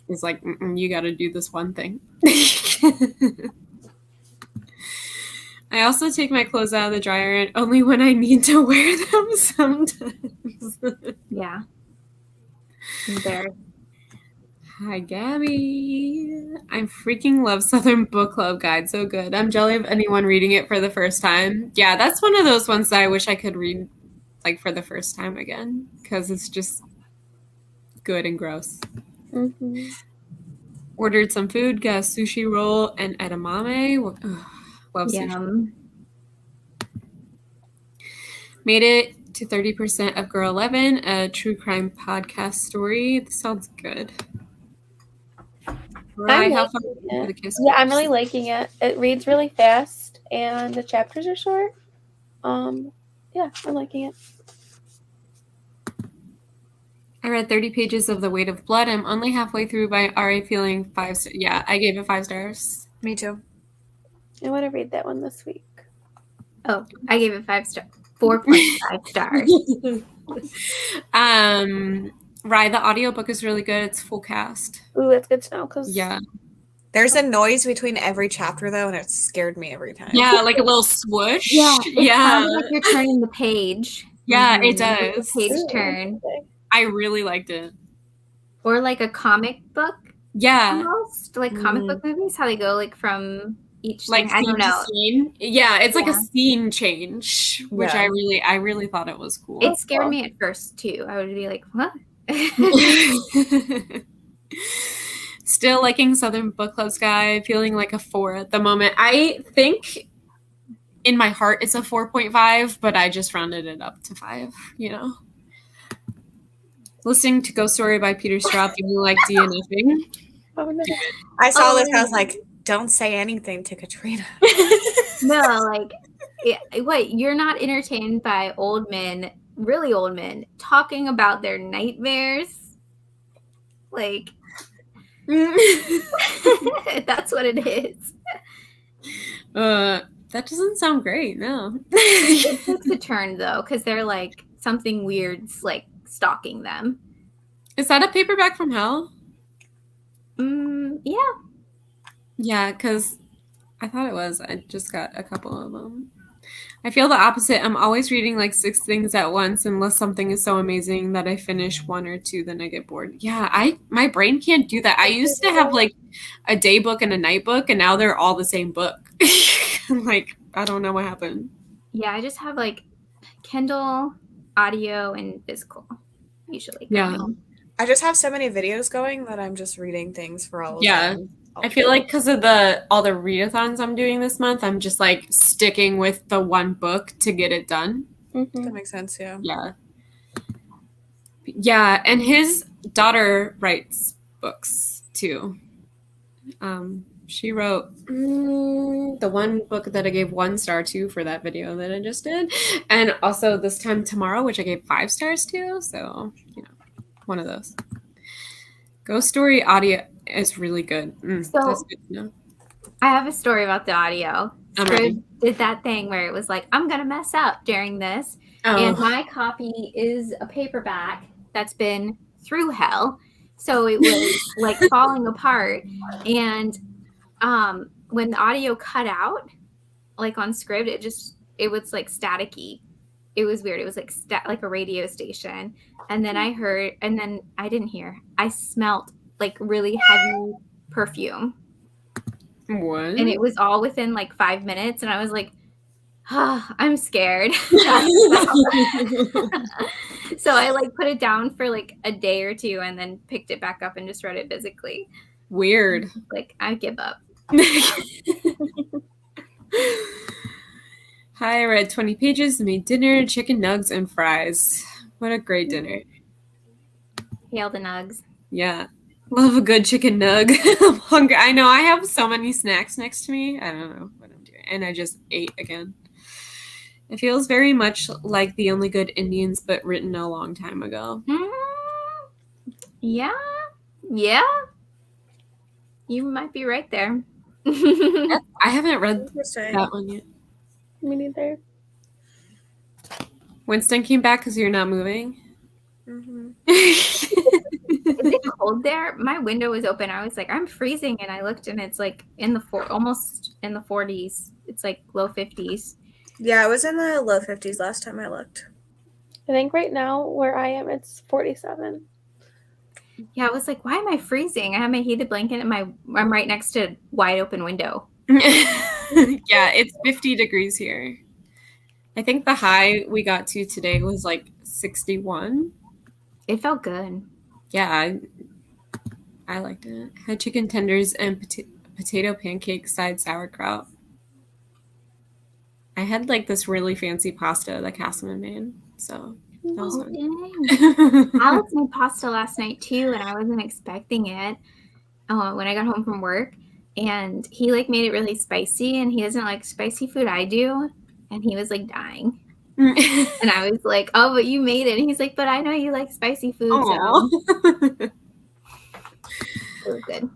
is like, you got to do this one thing. I also take my clothes out of the dryer and only when I need to wear them sometimes. Yeah. There. Hi, Gabby. I freaking love Southern Book Club Guide. So good. I'm jelly of anyone reading it for the first time. Yeah, that's one of those ones that I wish I could read like for the first time again because it's just good and gross. Mm-hmm. Ordered some food, got a sushi roll and edamame. Love sushi. Yum. Made it to 30% of Girl 11, a true crime podcast story. This sounds good. Right, how far Yeah, the kiss I'm really liking it. It reads really fast and the chapters are short. Yeah, I'm liking it. I read 30 pages of The Weight of Blood. I'm only halfway through by RA feeling 5 stars. Yeah, I gave it 5 stars. Me too. I want to read that one this week. Oh, I gave it 5 stars. 4.5 stars. Rye, the audiobook is really good. It's full cast. Ooh, that's good to know because Yeah. There's a noise between every chapter though, and it scared me every time. Yeah, like a little swoosh. Yeah. It Yeah. sounds like you're turning the page. Yeah, it The does. page turn. I really liked it. Or like a comic book. Yeah. Almost. Like comic book movies, how they go like from each Like thing. I don't know. scene. Yeah, it's like a Yeah. scene change, which Yeah. I really thought it was cool. It scared me at first too. I would be like, what? Still liking Southern Book Club's Guide, feeling like a 4 at the moment. I think in my heart it's a 4.5, but I just rounded it up to 5, you know. Listening to Ghost Story by Peter Straub, feeling like DNFing. Oh, no. I saw this, I was like, don't say anything to Katrina. No, like, what? You're not entertained by old men, really old men, talking about their nightmares? Like, that's what it is. That doesn't sound great, no. It takes a turn, though, because they're like, something weird's like stalking them. Is that a paperback from hell? Yeah. Yeah, because I thought it was. I just got a couple of them. I feel the opposite. I'm always reading like 6 things at once unless something is so amazing that I finish 1 or 2, then I get bored. Yeah, my brain can't do that. I used to have like a day book and a night book, and now they're all the same book. Like, I don't know what happened. Yeah, I just have like Kindle, audio, and physical, usually. Yeah. I just have so many videos going that I'm just reading things for all of them. I feel like because of all the readathons I'm doing this month, I'm just like sticking with the one book to get it done. Mm-hmm. That makes sense, yeah. Yeah, and his daughter writes books too. She wrote the one book that I gave 1 star to for that video that I just did, and also This Time Tomorrow, which I gave 5 stars to. So, you know, one of those. Ghost Story audio is really good. So that's good to know. I have a story about the audio. I'm ready. Scrib did that thing where it was like, I'm gonna mess up during this, and my copy is a paperback that's been through hell, so it was like falling apart. And when the audio cut out, like on Scribd, it was like staticky. It was weird. It was like like a radio station. And then I heard, and then I didn't hear. I smelt like really heavy perfume. What? And it was all within like 5 minutes. And I was like, I'm scared. So I like put it down for like a day or two and then picked it back up and just read it physically. Weird. Like, I give up. Hi, I read 20 pages, made dinner, chicken nugs, and fries. What a great dinner. Hail the nugs. Yeah. Love a good chicken nug. I'm hungry. I know I have so many snacks next to me. I don't know what I'm doing. And I just ate again. It feels very much like The Only Good Indians, but written a long time ago. Yeah. Yeah. You might be right there. I haven't read Interesting. that one yet. Me neither. Winston came back because you're not moving. Mhm. Is it cold there? My window was open. I was like, I'm freezing, and I looked, and it's like almost in the 40s. It's like low 50s. Yeah, it was in the low 50s last time I looked. I think right now where I am, it's 47. Yeah, I was like, why am I freezing? I have my heated blanket, and I'm right next to a wide open window. Yeah, it's 50 degrees here. I think the high we got to today was like 61. It felt good. Yeah, I liked it. Had chicken tenders and potato pancake side sauerkraut. I had like this really fancy pasta that Castleman made, so that was fun. Dang. Alex made pasta last night too, and I wasn't expecting it when I got home from work. And he like made it really spicy, and he doesn't like spicy food. I do, and he was like dying. And I was like, "Oh, but you made it." And he's like, "But I know you like spicy food." So it was good.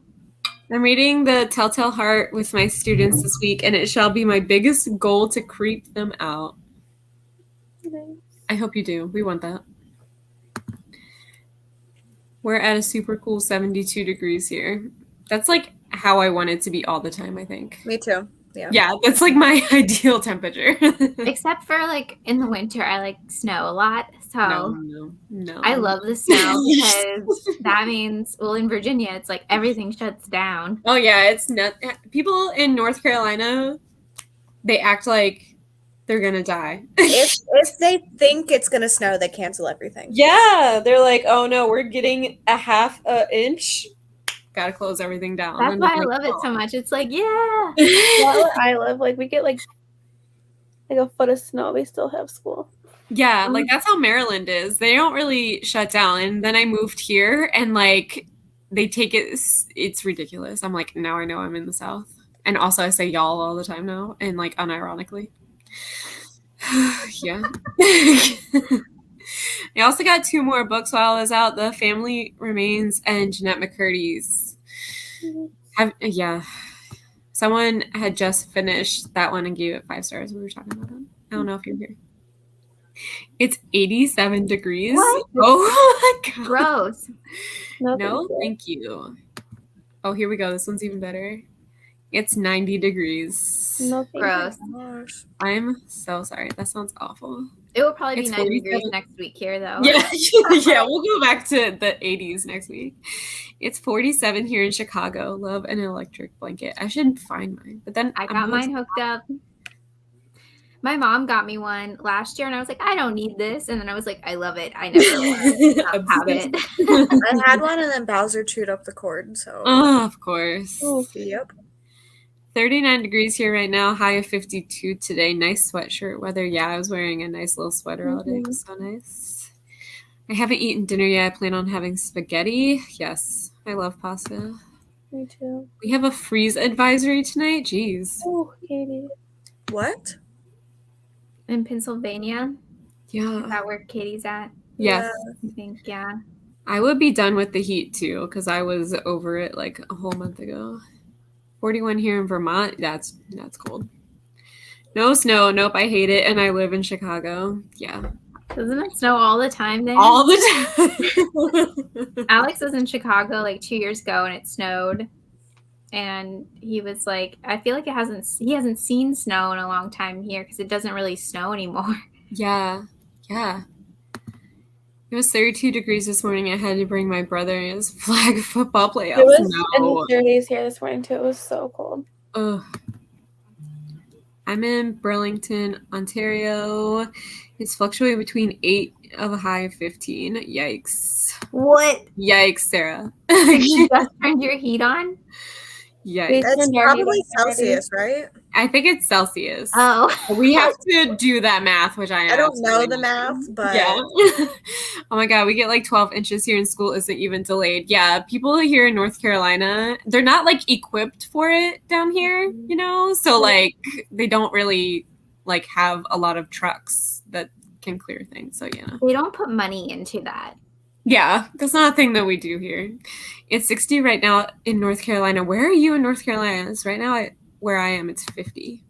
I'm reading The Telltale Heart with my students this week, and it shall be my biggest goal to creep them out. Nice. I hope you do. We want that. We're at a super cool 72 degrees here. That's like how I want it to be all the time, I think. Me too. Yeah. Yeah, that's like my ideal temperature. Except for like in the winter, I like snow a lot. So No. I love the snow because that means, well, in Virginia, it's like everything shuts down. Oh yeah, it's not. People in North Carolina, they act like they're gonna die. If they think it's gonna snow, they cancel everything. Yeah, they're like, oh no, we're getting a half an inch. Gotta close everything down. That's And why I'm I like, love it so much. It's like, yeah. Well, where I live, like we get like a foot of snow, we still have school. Yeah, like that's how Maryland is. They don't really shut down. And then I moved here, and like they take it. It's ridiculous. I'm like, now I know I'm in the South, and also I say y'all all the time now, and like unironically. Yeah. I also got 2 more books while I was out: The Family Remains and Jeanette McCurdy's. Yeah. Someone had just finished that one and gave it 5 stars. We were talking about it. I don't know if you're here. It's 87 degrees. What? Oh my god. Gross. No, thank you. Oh, here we go. This one's even better. It's 90 degrees. No, thank Gross. Gosh. I'm so sorry. That sounds awful. It will probably be It's 90 degrees 47. next week here, though. Yeah, yeah, we'll go back to the 80s next week. It's 47 here in Chicago. Love an electric blanket. I should find mine, but then I got mine hooked up. My mom got me one last year, and I was like, I don't need this. And then I was like, I love it. I never will have it. I had one, and then Bowser chewed up the cord. So. Oh, of course. Ooh. Yep. 39 degrees here right now, high of 52 today. Nice sweatshirt weather. Yeah, I was wearing a nice little sweater all day. It was so nice. I haven't eaten dinner yet. I plan on having spaghetti. Yes, I love pasta. Me too. We have a freeze advisory tonight. Jeez. Oh, Katie. What? In Pennsylvania. Is Yeah. that where Katie's at? Yes. I think, yeah. I would be done with the heat too, because I was over it like a whole month ago. 41 here in Vermont. That's cold. No snow. Nope, I hate it. And I live in Chicago. Yeah. Doesn't it snow all the time there? All the time. Alex was in Chicago like 2 years ago, and it snowed. And he was like, I feel like he hasn't seen snow in a long time here because it doesn't really snow anymore. Yeah. It was 32 degrees this morning. I had to bring my brother in his flag football playoffs. It was in the 30s here this morning too. It was so cold. Ugh. I'm in Burlington, Ontario. It's fluctuating between 8 of a high of 15. Yikes. What? Yikes, Sarah. You just turned your heat on? Yikes. It's probably Celsius, right? I think it's Celsius. Oh. We have to do that math, which I I don't know absolutely the don't. math, but Yeah. Oh my God, we get like 12 inches here and school isn't even delayed. Yeah, people here in North Carolina, they're not like equipped for it down here, you know? So like they don't really like have a lot of trucks that can clear things. So yeah. They don't put money into that. Yeah, that's not a thing that we do here. It's 60 right now in North Carolina. Where are you in North Carolina? It's right now where I am, it's 50.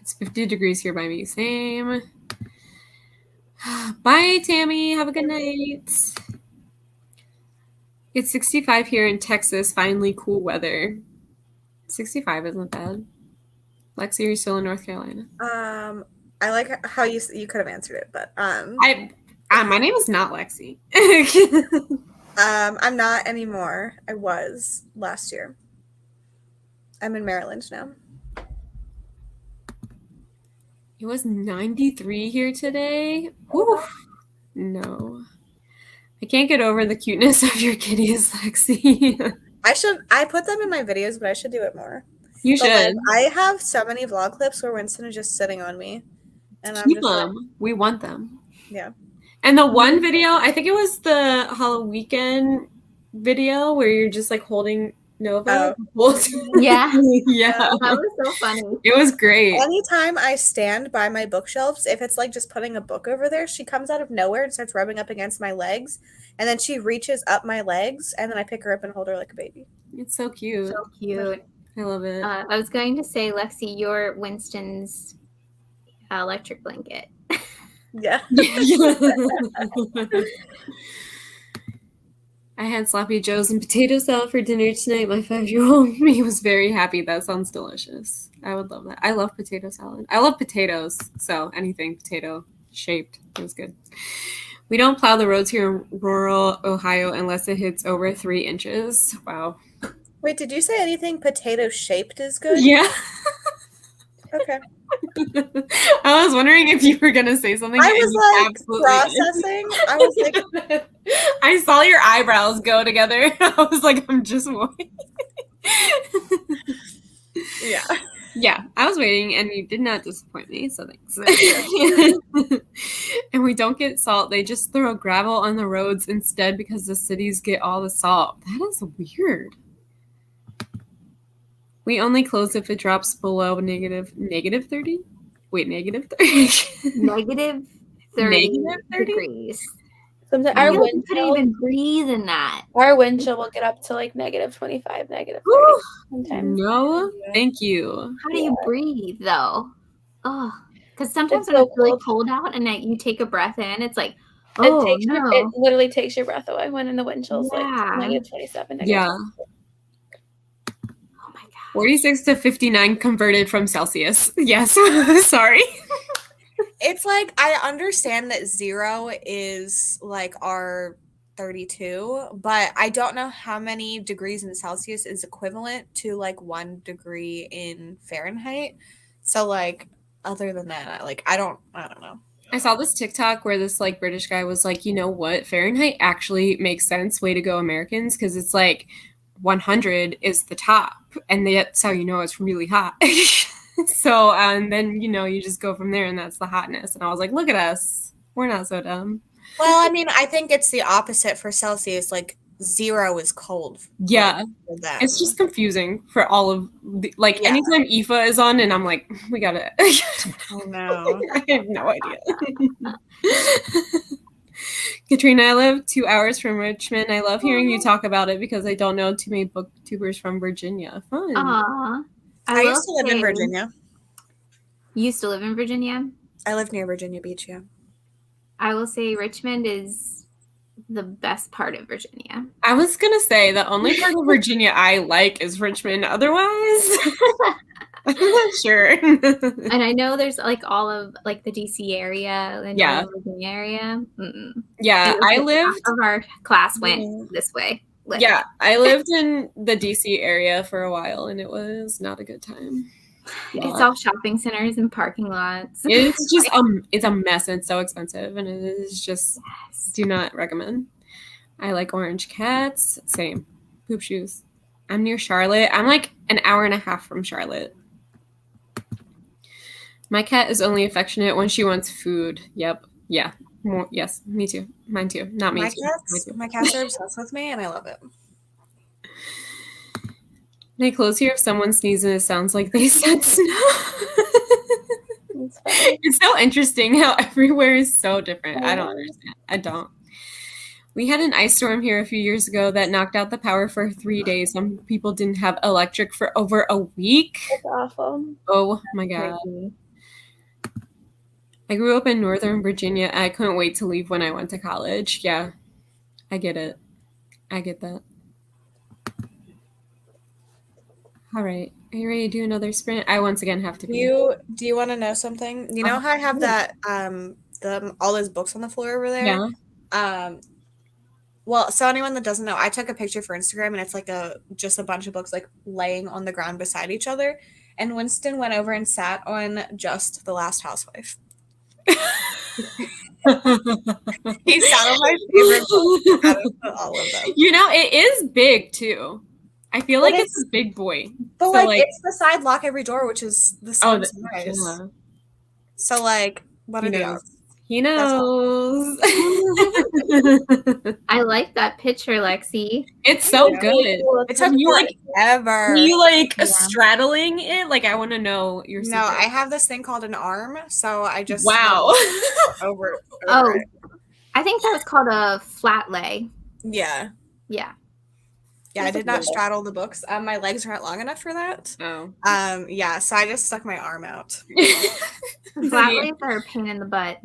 It's 50 degrees here by me. Same. Bye, Tammy. Have a good night. It's 65 here in Texas. Finally cool weather. 65 isn't bad. Lexi, are you still in North Carolina? I like how you could have answered it, but my name is not Lexi. I'm not anymore. I was last year. I'm in Maryland now. It was 93 here today. Oof. No. I can't get over the cuteness of your kitties, Lexi. I put them in my videos, but I should do it more. You But, should. I have so many vlog clips where Winston is just sitting on me. And I'm Keep just like, them. We want them. yeah. And the one video, I think it was the Halloweekend video where you're just like holding Nova. Yeah. Yeah. That was so funny. It was great. Anytime I stand by my bookshelves, if it's like just putting a book over there, she comes out of nowhere and starts rubbing up against my legs. And then she reaches up my legs, and then I pick her up and hold her like a baby. It's so cute. So cute. I love it. I was going to say, Lexi, you're Winston's electric blanket. Yeah. I had sloppy joes and potato salad for dinner tonight. My 5-year-old me was very happy. That sounds delicious. I would love that. I love potato salad. I love potatoes, so anything potato shaped is good. We don't plow the roads here in rural Ohio unless it hits over 3 inches. Wow. Wait, did you say anything potato shaped is good? Yeah. Okay. I was wondering if you were gonna say something. I was like absolutely processing. I was like, I saw your eyebrows go together. I was like, I'm just waiting. yeah. Yeah, I was waiting, and you did not disappoint me, so thanks. And we don't get salt. They just throw gravel on the roads instead because the cities get all the salt. That is weird. We only close if it drops below negative 30? Wait, negative 30? Negative 30 degrees. Sometimes Our our wind wind could chill, even breathe in that. our wind chill will get up to like negative 25, negative 30 Whew. sometimes. No, thank you. How do you breathe, though? Oh, because sometimes It's when so it's really cold. cold out and you take a breath in, it's like, It oh, takes no. it literally takes your breath away when in the wind chill's Yeah. like negative 27. Negative Yeah. 26. Oh, my God. 46 to 59 converted from Celsius. Yes, sorry. It's like I understand that 0 is like our 32, but I don't know how many degrees in Celsius is equivalent to like 1 degree in Fahrenheit. So like other than that, I don't know. I saw this TikTok where this like British guy was like, you know what? Fahrenheit actually makes sense. Way to go, Americans, because it's like 100 is the top, and that's how you know it's really hot. So, and then, you know, you just go from there, and that's the hotness. And I was like, look at us. We're not so dumb. Well, I mean, I think it's the opposite for Celsius. Like 0 is cold. Yeah. For them. It's just confusing for all of the, like, Yeah. anytime IFA is on, and I'm like, we gotta. Oh no. I have no idea. Katrina, I live 2 hours from Richmond. I love hearing you talk about it because I don't know too many booktubers from Virginia. Fun. Aw. I will used to live in say- Virginia. You used to live in Virginia? I live near Virginia Beach, yeah. I will say Richmond is the best part of Virginia. I was gonna say the only part of Virginia I like is Richmond. Otherwise, I'm not sure. And I know there's like all of like the DC area and Yeah. Northern Virginia area. Mm-mm. Yeah, It was I like lived. half of our class went this way. Like, Yeah, I lived in the DC area for a while, and it was not a good time. It's all shopping centers and parking lots. It's just it's a mess and it's so expensive and it is just do not recommend. I like orange cats. Same. Poop shoes. I'm near Charlotte. I'm like an hour and a half from Charlotte. My cat is only affectionate when she wants food. Yep. Yeah. More, yes. Me too. Mine too. Not me too. My cats are obsessed with me and I love it. They close here if someone sneezes. It sounds like they said snow. It's funny. It's so interesting how everywhere is so different. I don't understand. I don't. We had an ice storm here a few years ago that knocked out the power for 3 days. Some people didn't have electric for over a week. It's awful. Oh my God. I grew up in Northern Virginia. I couldn't wait to leave when I went to college. Yeah, I get it. I get that. All right. Are you ready to do another sprint? I once again have to be. Do you want to know something? You know how I have that all those books on the floor over there? Yeah. Well, so anyone that doesn't know, I took a picture for Instagram and it's like just a bunch of books like laying on the ground beside each other. And Winston went over and sat on just The Last Housewife. He sat on my favorite book out of all of them. You know, it is big too. I feel like it's a big boy. But so it's the side lock every door, which is the same size. Yeah. So like, what are the odds? He knows. I like that picture, Lexi. It's so good. It took you forever. You straddling it? Like I want to know your secret. No, I have this thing called an arm, so I just over it. I think that was called a flat lay. Yeah. Yeah. Yeah, I did not straddle the books. My legs aren't long enough for that. Oh. Yeah, so I just stuck my arm out. Flat lays are a pain in the butt.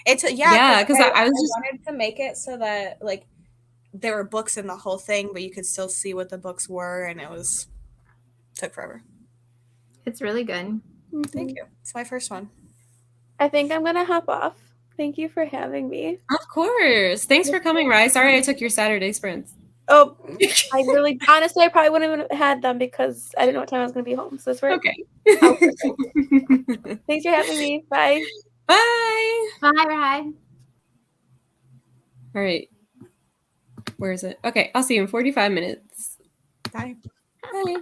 Because I wanted to make it so that like there were books in the whole thing, but you could still see what the books were, and took forever. It's really good. Thank you. It's my first one. I think I'm gonna hop off. Thank you for having me. Of course. Thanks for coming, Rye. Sorry I took your Saturday sprints. Oh, honestly, I probably wouldn't have had them because I didn't know what time I was going to be home. So this worked. Okay. Thanks for having me. Bye. Bye. Bye, Rye. All right. Where is it? Okay, I'll see you in 45 minutes. Bye. Bye.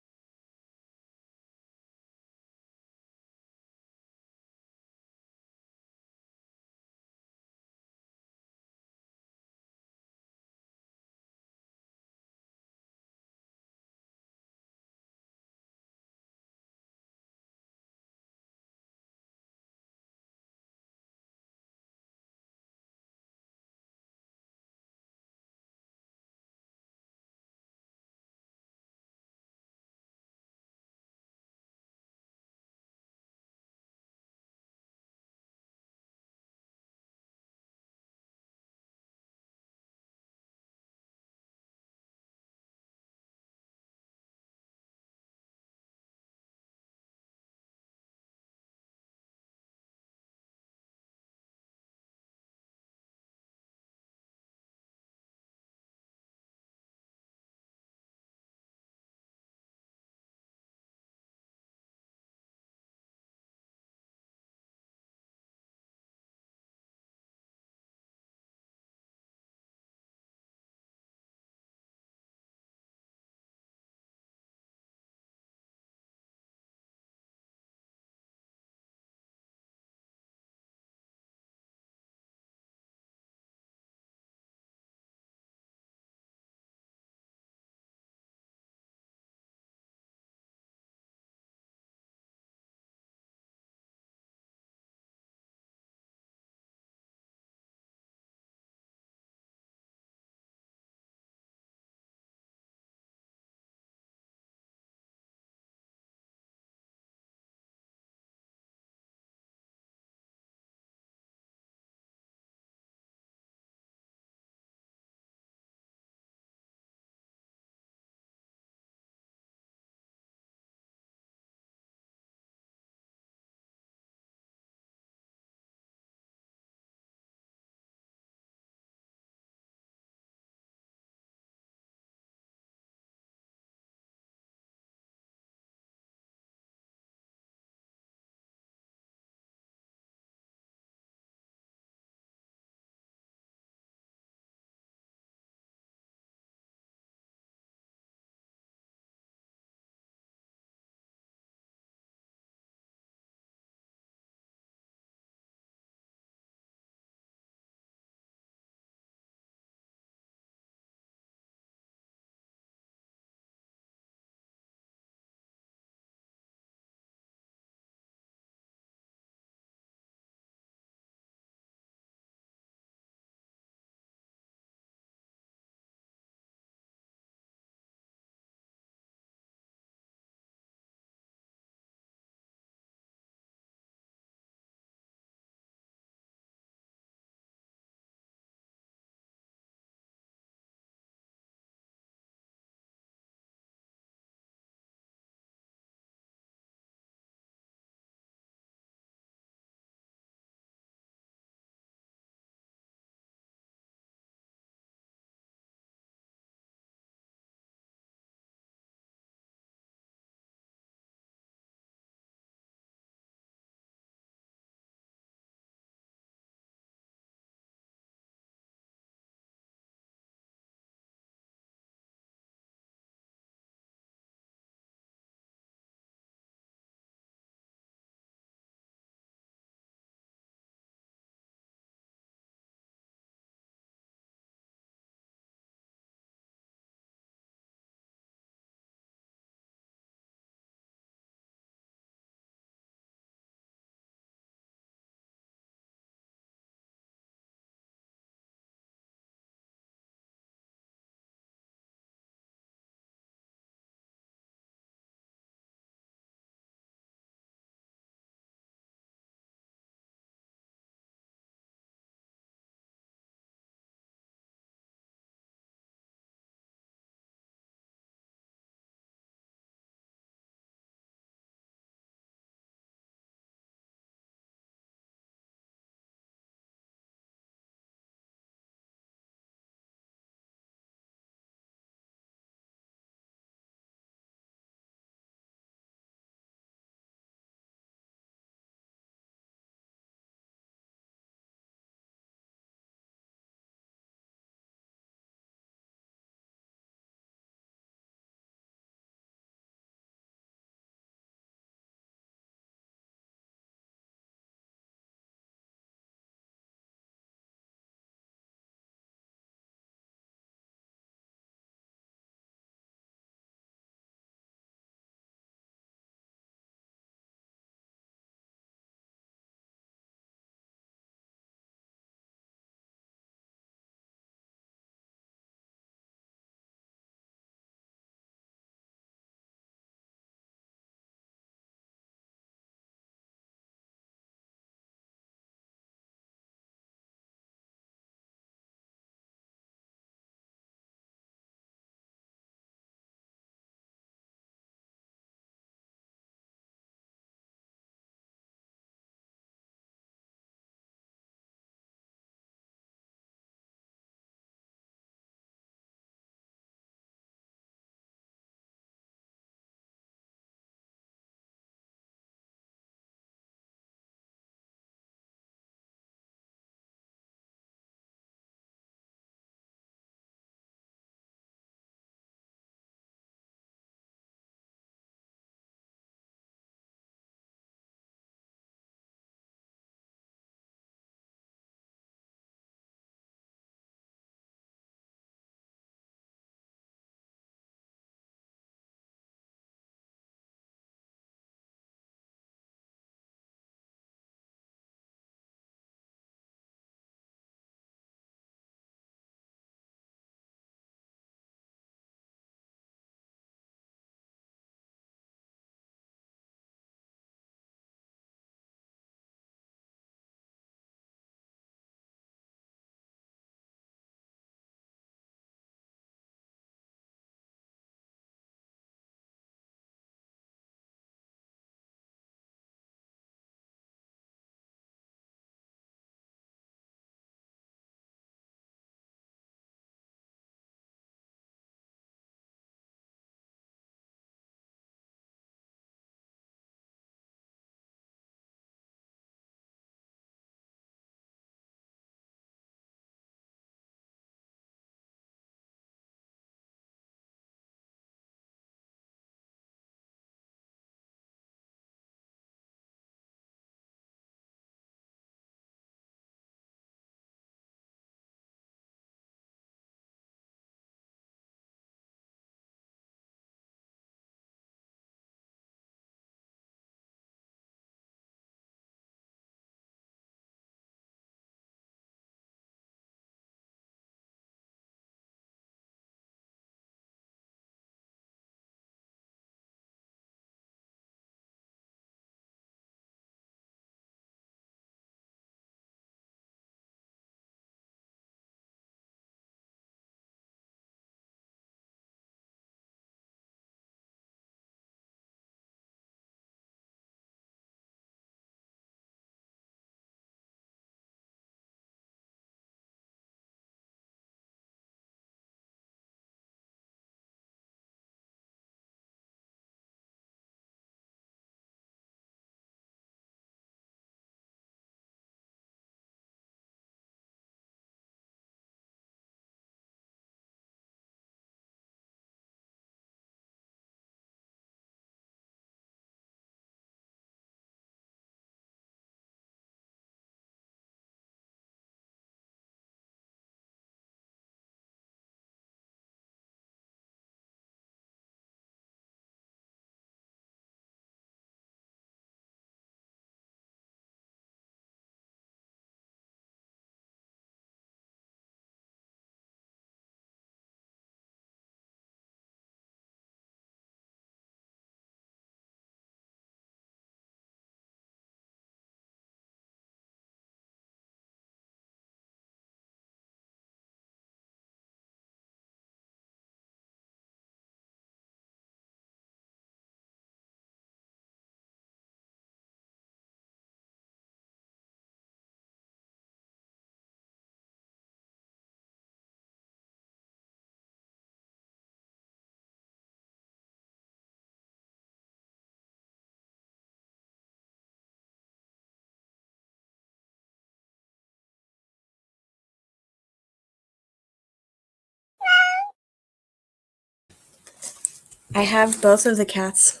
I have both of the cats.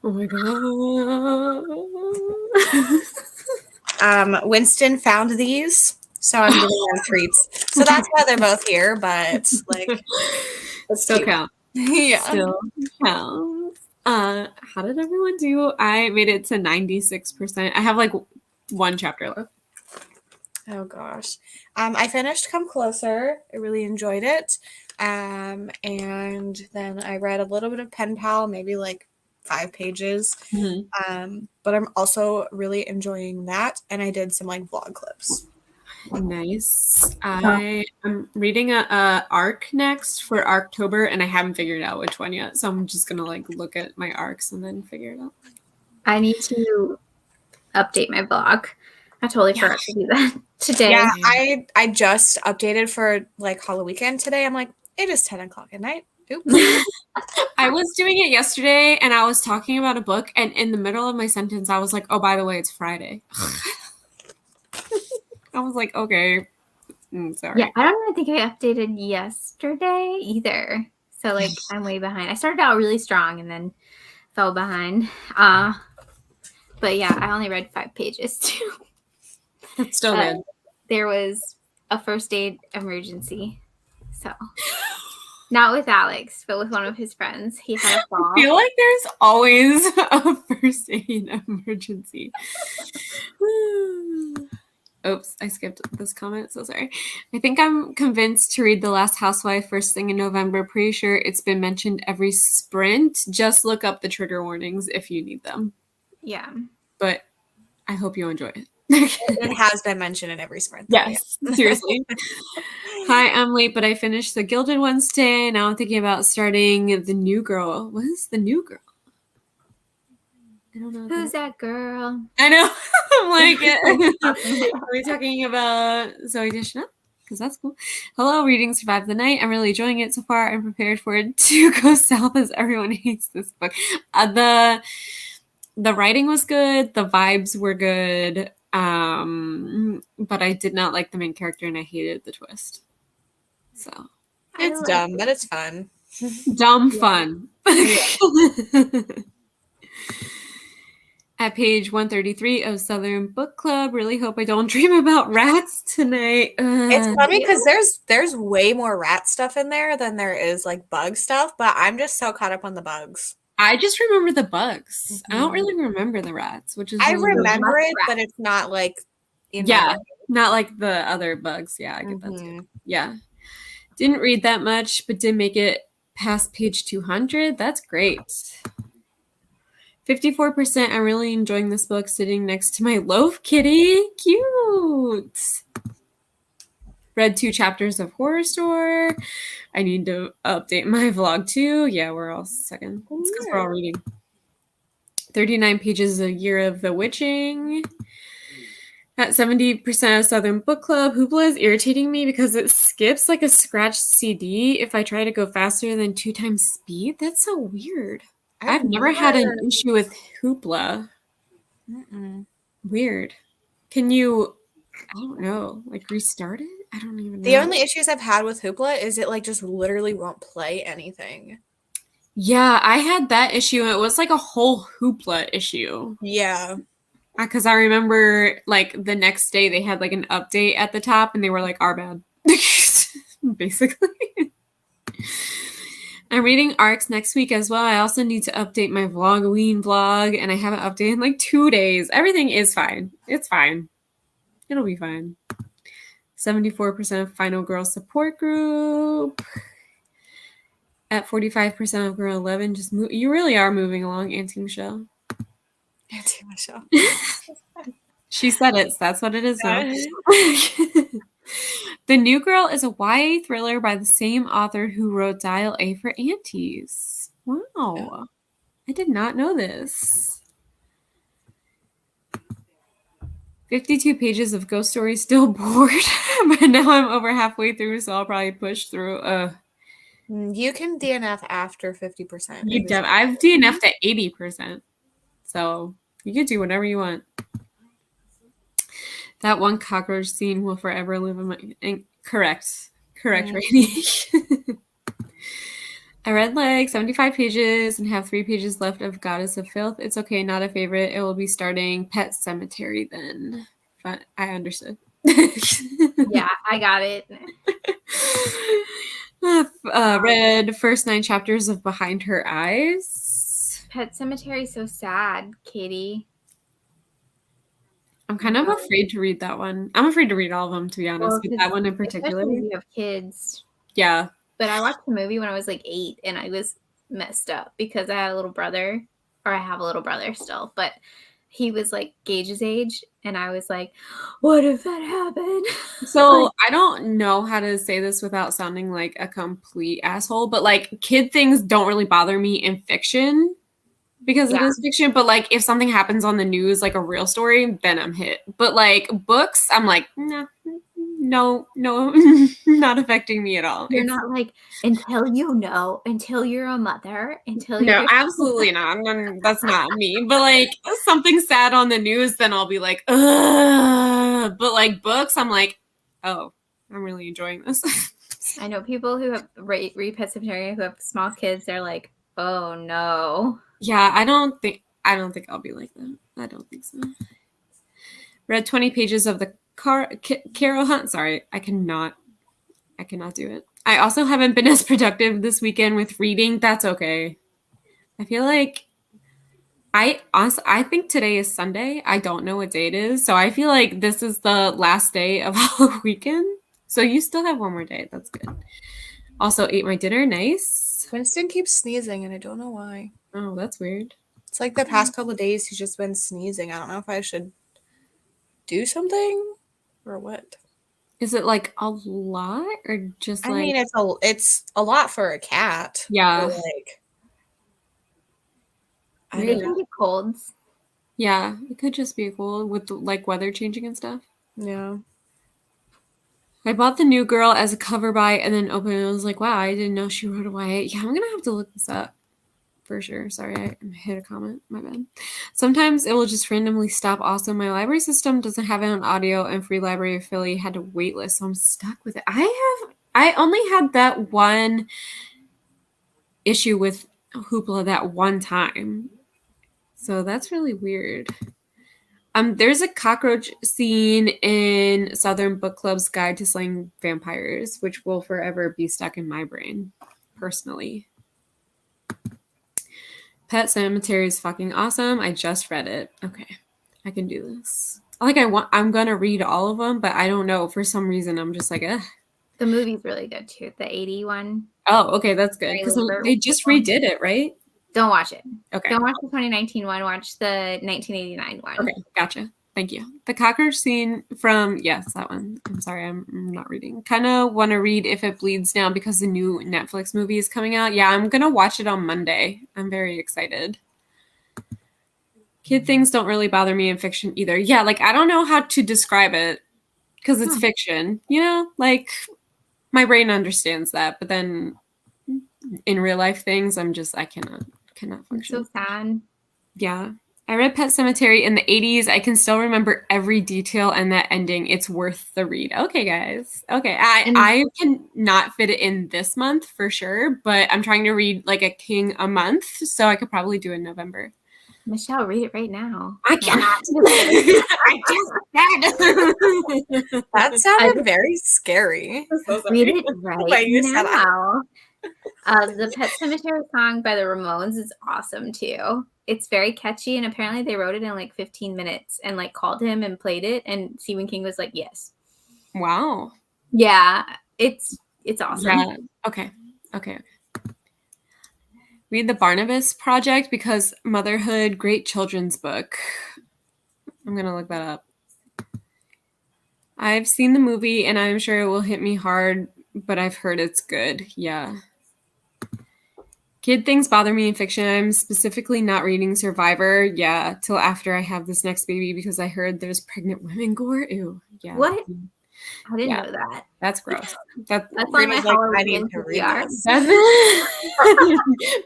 Oh my god. Winston found these, so I'm giving them treats. So that's why they're both here, but like it's Still cute. count. Yeah. Still counts. How did everyone do? I made it to 96%. I have like one chapter left. Oh gosh. I finished Come Closer. I really enjoyed it. And then I read a little bit of Pen Pal, maybe like 5 pages. But I'm also really enjoying that. And I did some like vlog clips. Nice. I am reading a arc next for October, and I haven't figured out which one yet. So I'm just gonna like look at my arcs and then figure it out. I need to update my blog. I totally forgot to do that today. Yeah, I just updated for like Halloweekend today. I'm like, it is 10 o'clock at night. Oops. I was doing it yesterday, and I was talking about a book, and in the middle of my sentence, I was like, "Oh, by the way, it's Friday." I was like, "Okay, sorry." Yeah, I don't even think I updated yesterday either. So like I'm way behind. I started out really strong and then fell behind. But yeah, I only read 5 pages too. That's still good. There was a first aid emergency. So not with Alex, but with one of his friends. He had a fall. I feel like there's always a first aid emergency. Oops, I skipped this comment. So sorry. I think I'm convinced to read The Last Housewife first thing in November. Pretty sure it's been mentioned every sprint. Just look up the trigger warnings if you need them. Yeah. But I hope you enjoy it. It has been mentioned in every sprint. Yes, seriously. Hi, I'm late, but I finished The Gilded Ones today. Now I'm thinking about starting The New Girl. What is The New Girl? I don't know. Who's that girl? I know. I'm like, are we talking about Zoe Deschanel? Because that's cool. Hello, reading survived the night. I'm really enjoying it so far. I'm prepared for it to go south as everyone hates this book. The writing was good. The vibes were good. But I did not like the main character, and I hated the twist. So It's dumb, but it's fun. dumb fun. At page 133 of Southern Book Club, really hope I don't dream about rats tonight. It's funny because there's way more rat stuff in there than there is like bug stuff, but I'm just so caught up on the bugs. I just remember the bugs. I don't really remember the rats, which is I really remember weird. it, but it's not like Not like the other bugs. Yeah, I get that too. Yeah. Didn't read that much, but did make it past page 200. That's great. 54%. I'm really enjoying this book sitting next to my loaf kitty. Cute. Read 2 chapters of Horror Store. I need to update my vlog too. Yeah, we're all second. It's because we're all reading. 39 pages a year of The Witching. At 70% of Southern Book Club. Hoopla is irritating me because it skips like a scratched CD if I try to go faster than 2 times speed. That's so weird. I've never had an issue with Hoopla. Weird. Can you, I don't know, like restart it? I don't even know. The only issues I've had with Hoopla is it like just literally won't play anything. Yeah, I had that issue. It was like a whole Hoopla issue. Yeah. Because I remember like the next day they had like an update at the top and they were like, our bad. Basically. I'm reading arcs next week as well. I also need to update my Vlogoween vlog, and I haven't updated in like 2 days. Everything is fine. It's fine. It'll be fine. 74% of Final Girl support group. At 45% of Girl 11. Just move. You really are moving along, Auntie Michelle. Auntie Michelle. She said it. So that's what it is now. The New Girl is a YA thriller by the same author who wrote Dial A for Aunties. Wow. I did not know this. 52 pages of ghost stories, still bored. But now I'm over halfway through, so I'll probably push through. You can DNF after 50%. I've DNF'd at 80%. So you can do whatever you want. That one cockroach scene will forever live in my... Correct, Rainy. I read like 75 pages and have 3 pages left of Goddess of Filth. It's okay, not a favorite. It will be starting Pet Cemetery then. But I understood. Yeah, I got it. Read first 9 chapters of Behind Her Eyes. Pet Cemetery is so sad, Katie. I'm kind of afraid to read that one. I'm afraid to read all of them, to be honest, Well, but that one in particular. Especially if you have kids. Yeah. But I watched the movie when I was like 8 and I was messed up because I had a little brother, or I have a little brother still, but he was like Gage's age and I was like, what if that happened? So I don't know how to say this without sounding like a complete asshole, but like kid things don't really bother me in fiction because it is fiction. But like if something happens on the news, like a real story, then I'm hit. But like books, I'm like, nah, no, not affecting me at all. You're not like, until you're a mother, No, absolutely not. That's not me. But like something sad on the news, then I'll be like, ugh. But like books, I'm like, oh, I'm really enjoying this. I know people who have read Pet Cemetery who have small kids. They're like, oh no. Yeah, I don't think I'll be like that. I don't think so. Read 20 pages of the Carol Hunt. Sorry, I cannot do it. I also haven't been as productive this weekend with reading. That's okay. I feel like I think today is Sunday. I don't know what day it is. So I feel like this is the last day of Halloween. So you still have one more day. That's good. Also ate my dinner. Nice. Winston keeps sneezing and I don't know why. Oh, that's weird. It's like the past couple of days he's just been sneezing. I don't know if I should do something or what. Is it like a lot or just I like mean, it's a lot for a cat. Yeah. But like I They don't can know. be colds. Yeah, it could just be cool with the, like weather changing and stuff. Yeah. I bought The New Girl as a cover buy and then opened it and I was like, wow, I didn't know she wrote a YA. Yeah, I'm gonna have to look this up for sure. Sorry, I hit a comment. My bad. Sometimes it will just randomly stop. Also, my library system doesn't have it on audio and Free Library of Philly had to waitlist, so I'm stuck with it. I only had that one issue with Hoopla that one time. So that's really weird. There's a cockroach scene in Southern Book Club's Guide to Slaying Vampires, which will forever be stuck in my brain, personally. Pet Cemetery is fucking awesome. I just read it. Okay, I can do this. I'm gonna read all of them, but I don't know. For some reason, I'm just like, ugh. The movie's really good too. The 80 one. Oh, okay, that's good. Because they just redid it, right? Don't watch it. Okay. Don't watch the 2019 one. Watch the 1989 one. Okay, gotcha. Thank you. The cockroach scene from, yes, that one. I'm sorry, I'm not reading. Kind of want to read If It Bleeds Now because the new Netflix movie is coming out. Yeah, I'm going to watch it on Monday. I'm very excited. Kid things don't really bother me in fiction either. Yeah, like I don't know how to describe it because it's fiction. You know, like my brain understands that, but then in real life things, I cannot function. So sad. Yeah. I read Pet Cemetery in the 80s. I can still remember every detail and that ending. It's worth the read. Okay, guys. Okay. I can not fit it in this month for sure, but I'm trying to read like a king a month, so I could probably do it in November. Michelle, read it right now. I cannot do it. I just said. That sounded very scary. Read it right You said now. The Pet Cemetery song by the Ramones is awesome too. It's very catchy, and apparently they wrote it in like 15 minutes and like called him and played it, and Stephen King was like, yes. Wow. Yeah, it's awesome. Yeah. Okay. Read The Barnabas Project because motherhood, great children's book. I'm going to look that up. I've seen the movie and I'm sure it will hit me hard, but I've heard it's good. Yeah. Kid things bother me in fiction. I'm specifically not reading Survivor. Yeah, till after I have this next baby because I heard there's pregnant women gore. Ew. Yeah. What? I didn't know that. That's gross. That's on my like, I need Halloween to read VR. this.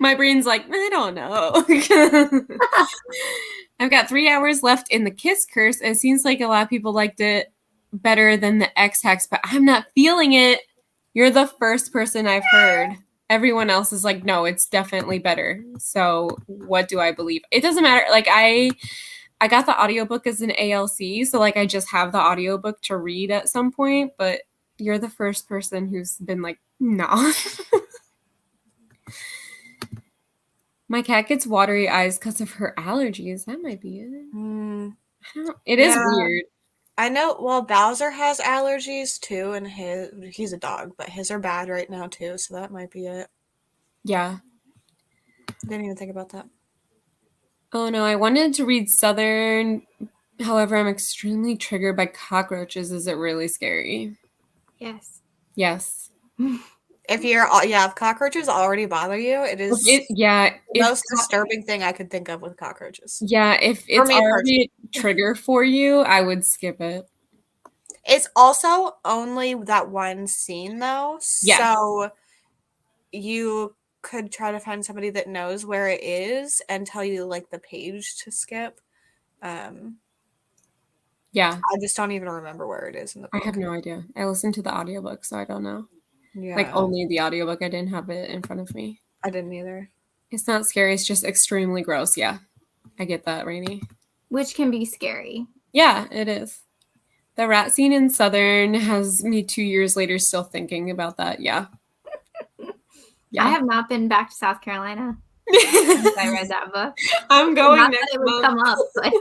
My brain's like, I don't know. I've got 3 hours left in the Kiss Curse. It seems like a lot of people liked it better than the X Hex, but I'm not feeling it. You're the first person I've heard. everyone else is like, no, it's definitely better. So what do I believe? It doesn't matter. Like I got the audiobook as an ALC, so like I just have the audiobook to read at some point, but you're the first person who's been like, no. My cat gets watery eyes because of her allergies. That might be it. It is weird. I know. Well, Bowser has allergies too, and he's a dog, but his are bad right now too. So that might be it. Yeah. Didn't even think about that. Oh no, I wanted to read Southern. However, I'm extremely triggered by cockroaches. Is it really scary? Yes. Yes. If cockroaches already bother you, it is the most disturbing thing I could think of with cockroaches. Yeah, if it's already a trigger for you, I would skip it. It's also only that one scene though, so you could try to find somebody that knows where it is and tell you like the page to skip. Yeah. I just don't even remember where it is in the book. I have no idea. I listened to the audiobook, so I don't know. Yeah. Like only the audiobook. I didn't have it in front of me. I didn't either. It's not scary. It's just extremely gross. Yeah. I get that, Rainey. Which can be scary. Yeah, it is. The rat scene in Southern has me 2 years later still thinking about that. Yeah. I have not been back to South Carolina since I read that book. I'm going not next that it would month. come up, but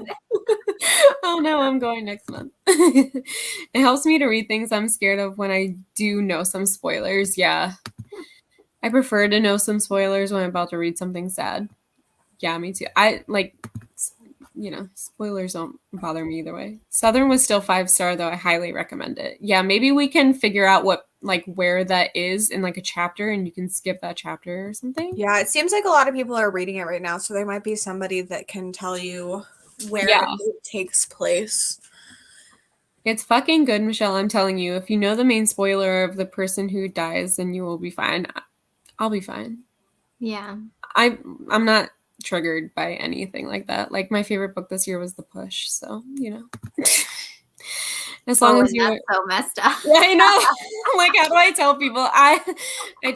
Oh no, I'm going next month. It helps me to read things I'm scared of when I do know some spoilers. Yeah. I prefer to know some spoilers when I'm about to read something sad. Yeah, me too. I like, spoilers don't bother me either way. Southern was still 5-star though. I highly recommend it. Yeah, maybe we can figure out where that is in like a chapter and you can skip that chapter or something. Yeah, it seems like a lot of people are reading it right now, so there might be somebody that can tell you where it takes place. It's fucking good, Michelle. I'm telling you, if you know the main spoiler of the person who dies, then you will be fine. I'll be fine. Yeah. I'm not triggered by anything like that. Like my favorite book this year was The Push, so as long as you're so messed up. Yeah, I know. Like, how do I tell people? I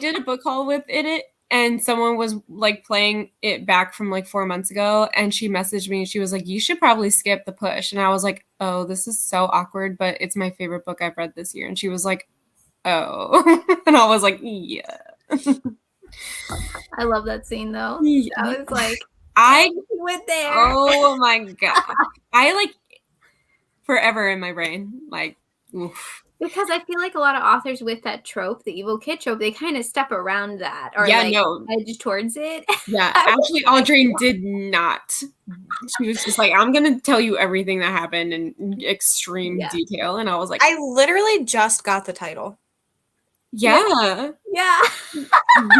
did a book haul with it, and someone was like playing it back from like 4 months ago, and she messaged me and she was like, "You should probably skip The Push." And I was like, "Oh, this is so awkward, but it's my favorite book I've read this year." And she was like, "Oh," and I was like, "Yeah." I love that scene though. Yeah. I was like, I went there. Oh my god! I like forever in my brain, like, oof. Because I feel like a lot of authors with that trope, the evil kid trope, they kind of step around that or edge towards it. Yeah, actually, Audrey did not. She was just like, I'm going to tell you everything that happened in extreme detail. And I was like, I literally just got the title. Yeah. Yeah. I'm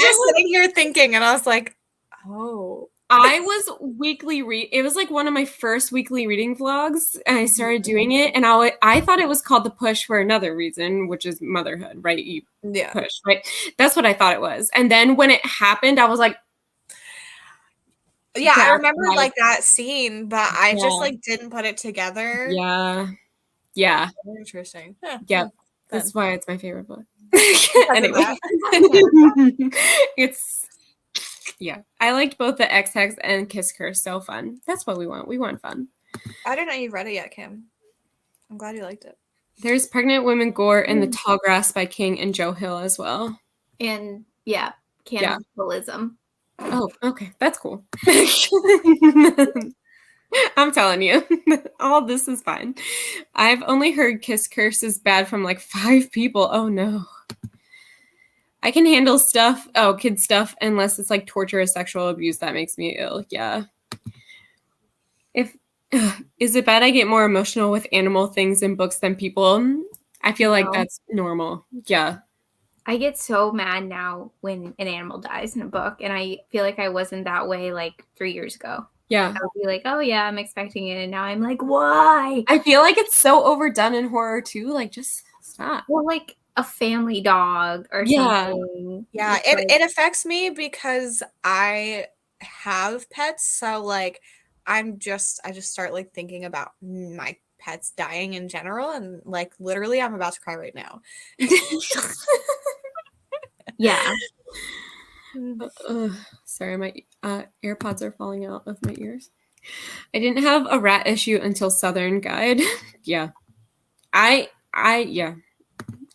just sitting here thinking, and I was like, oh. I was weekly it was like one of my first weekly reading vlogs, and I started doing it, and I thought it was called The Push for another reason, which is motherhood, right? You push, right? That's what I thought it was. And then when it happened, I was like, yeah, I remember like that scene, but I just like didn't put it together. Yeah. Interesting. Yeah. That's why it's my favorite book. Anyway. I liked both the X-Hex and Kiss Curse. So fun. That's what we want. We want fun. I didn't know you read it yet, Kim. I'm glad you liked it. There's Pregnant Women Gore and The Tall Grass by King and Joe Hill as well. And cannibalism. Oh, okay. That's cool. I'm telling you, all this is fine. I've only heard Kiss Curse is bad from like 5 people. Oh no. I can handle kid stuff, unless it's like torture or sexual abuse. That makes me ill. Yeah. Is it bad I get more emotional with animal things in books than people? I feel like that's normal. Yeah. I get so mad now when an animal dies in a book, and I feel like I wasn't that way like 3 years ago. Yeah. I would be like, oh yeah, I'm expecting it, and now I'm like, why? I feel like it's so overdone in horror too. Like, just stop. Well, like a family dog or something. Yeah, it affects me because I have pets, so like I just start like thinking about my pets dying in general, and like literally I'm about to cry right now. Yeah. Sorry, my AirPods are falling out of my ears. I didn't have a rat issue until Southern Guide. Yeah. Yeah.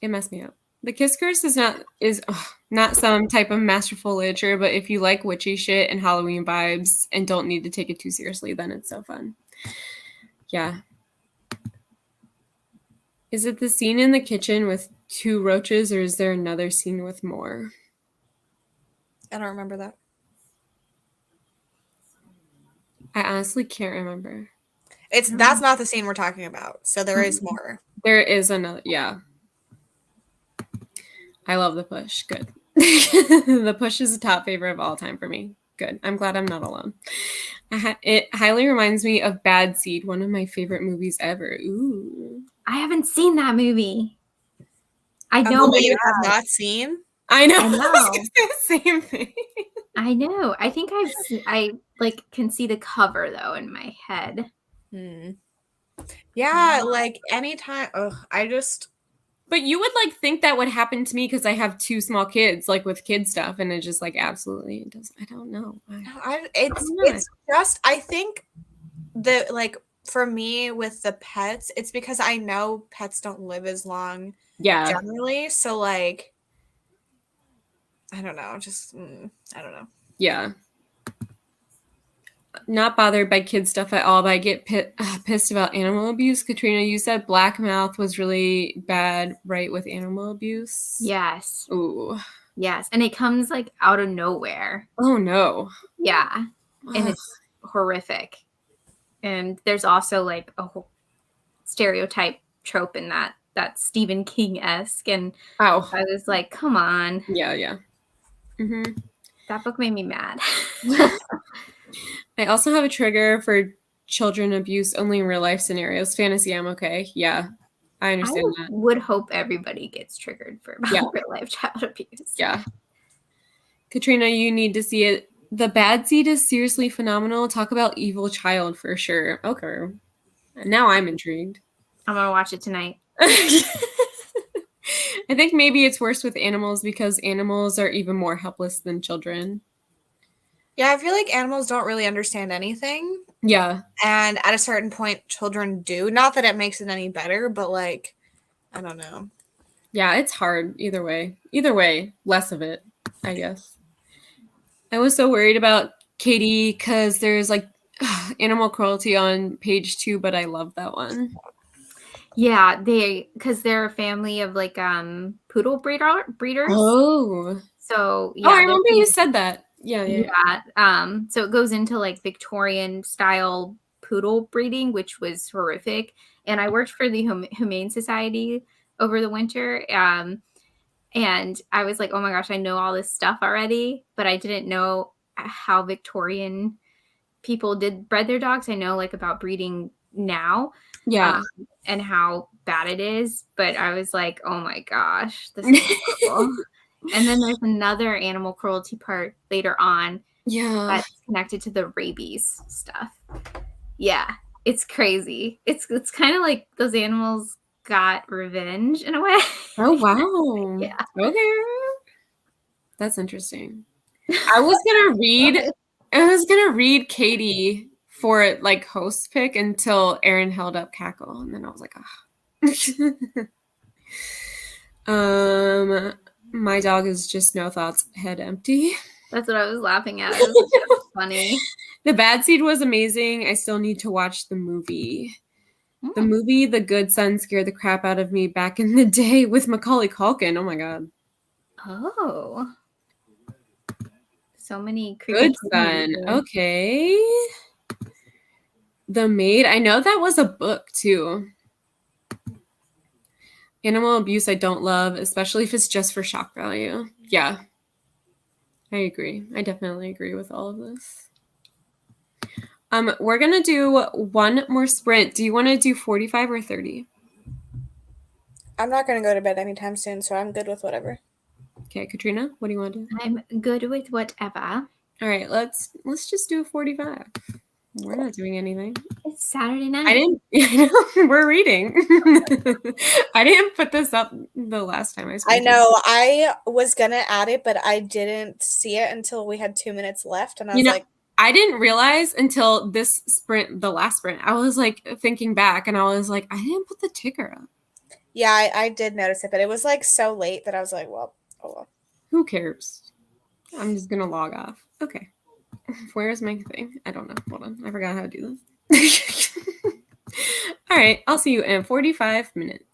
It messed me up. The Kiss Curse is not some type of masterful literature, but if you like witchy shit and Halloween vibes and don't need to take it too seriously, then it's so fun. Yeah. Is it the scene in the kitchen with 2 roaches, or is there another scene with more? I don't remember that. I honestly can't remember. That's not the scene we're talking about. So there is more. There is another, yeah. I love the push. Good. The push is a top favorite of all time for me. Good. I'm glad I'm not alone. It highly reminds me of Bad Seed, one of my favorite movies ever. Ooh. I haven't seen that movie. I A know movie you have not seen? I know. I know. Same thing. I know. I think I like can see the cover though in my head. Yeah, like anytime. But you would like think that would happen to me because I have 2 small kids, like with kid stuff, and it just like absolutely does. I don't know. It's just I think that like for me with the pets, it's because I know pets don't live as long. Yeah. Generally, so like I don't know, just I don't know. Yeah. Not bothered by kid stuff at all, but I get pissed about animal abuse. Katrina, you said Black Mouth was really bad, right, with animal abuse? Yes. Ooh. Yes. And it comes like out of nowhere. Oh, no. Yeah. And it's horrific. And there's also like a whole stereotype trope in that's Stephen King-esque. And I was like, come on. Yeah. Mm-hmm. That book made me mad. I also have a trigger for children abuse only in real life scenarios. Fantasy, I'm okay. Yeah, I understand that. Would hope everybody gets triggered for real life child abuse. Yeah. Katrina, you need to see it. The Bad Seed is seriously phenomenal. Talk about evil child for sure. Okay. Now I'm intrigued. I'm going to watch it tonight. I think maybe it's worse with animals because animals are even more helpless than children. Yeah, I feel like animals don't really understand anything. Yeah. And at a certain point, children do. Not that it makes it any better, but like, I don't know. Yeah, it's hard either way. Either way, less of it, I guess. I was so worried about Katie because there's like animal cruelty on page 2, but I love that one. Yeah, because they're a family of like poodle breeders. Oh. So yeah. Oh, I remember you said that. Yeah. So it goes into like Victorian style poodle breeding, which was horrific. And I worked for the Humane Society over the winter. And I was like, oh my gosh, I know all this stuff already, but I didn't know how Victorian people bred their dogs. I know like about breeding now. Yeah. And how bad it is. But I was like, oh my gosh, this is horrible. And then there's another animal cruelty part later on. Yeah. That's connected to the rabies stuff. Yeah. It's crazy. It's kind of like those animals got revenge in a way. Oh, wow. Yeah. Okay. That's interesting. I was gonna read Katie for like host pick until Erin held up Cackle, and then I was like, my dog is just no thoughts, head empty. That's what I was laughing at. It was funny. The Bad Seed was amazing. I still need to watch the movie. The movie The Good Son scared the crap out of me back in the day with Macaulay Culkin. Oh my god. Oh. So many creepy Good Son. Okay. The Maid. I know that was a book too. Animal abuse I don't love, especially if it's just for shock value. Yeah. I agree. I definitely agree with all of this. We're going to do one more sprint. Do you want to do 45 or 30? I'm not going to go to bed anytime soon, so I'm good with whatever. Okay, Katrina, what do you want to do? I'm good with whatever. All right, let's just do 45. We're not doing anything. It's Saturday night. I didn't. We're reading. I didn't put this up the last time I spoke. I know. I was gonna add it, but I didn't see it until we had 2 minutes left, and I was like, I didn't realize until this sprint, the last sprint. I was like thinking back, and I was like, I didn't put the ticker up. yeah, I did notice it, but it was like so late that I was like, well, oh well. Who cares? I'm just gonna log off. Okay. Where's my thing? I don't know. Hold on. I forgot how to do this. All right. I'll see you in 45 minutes.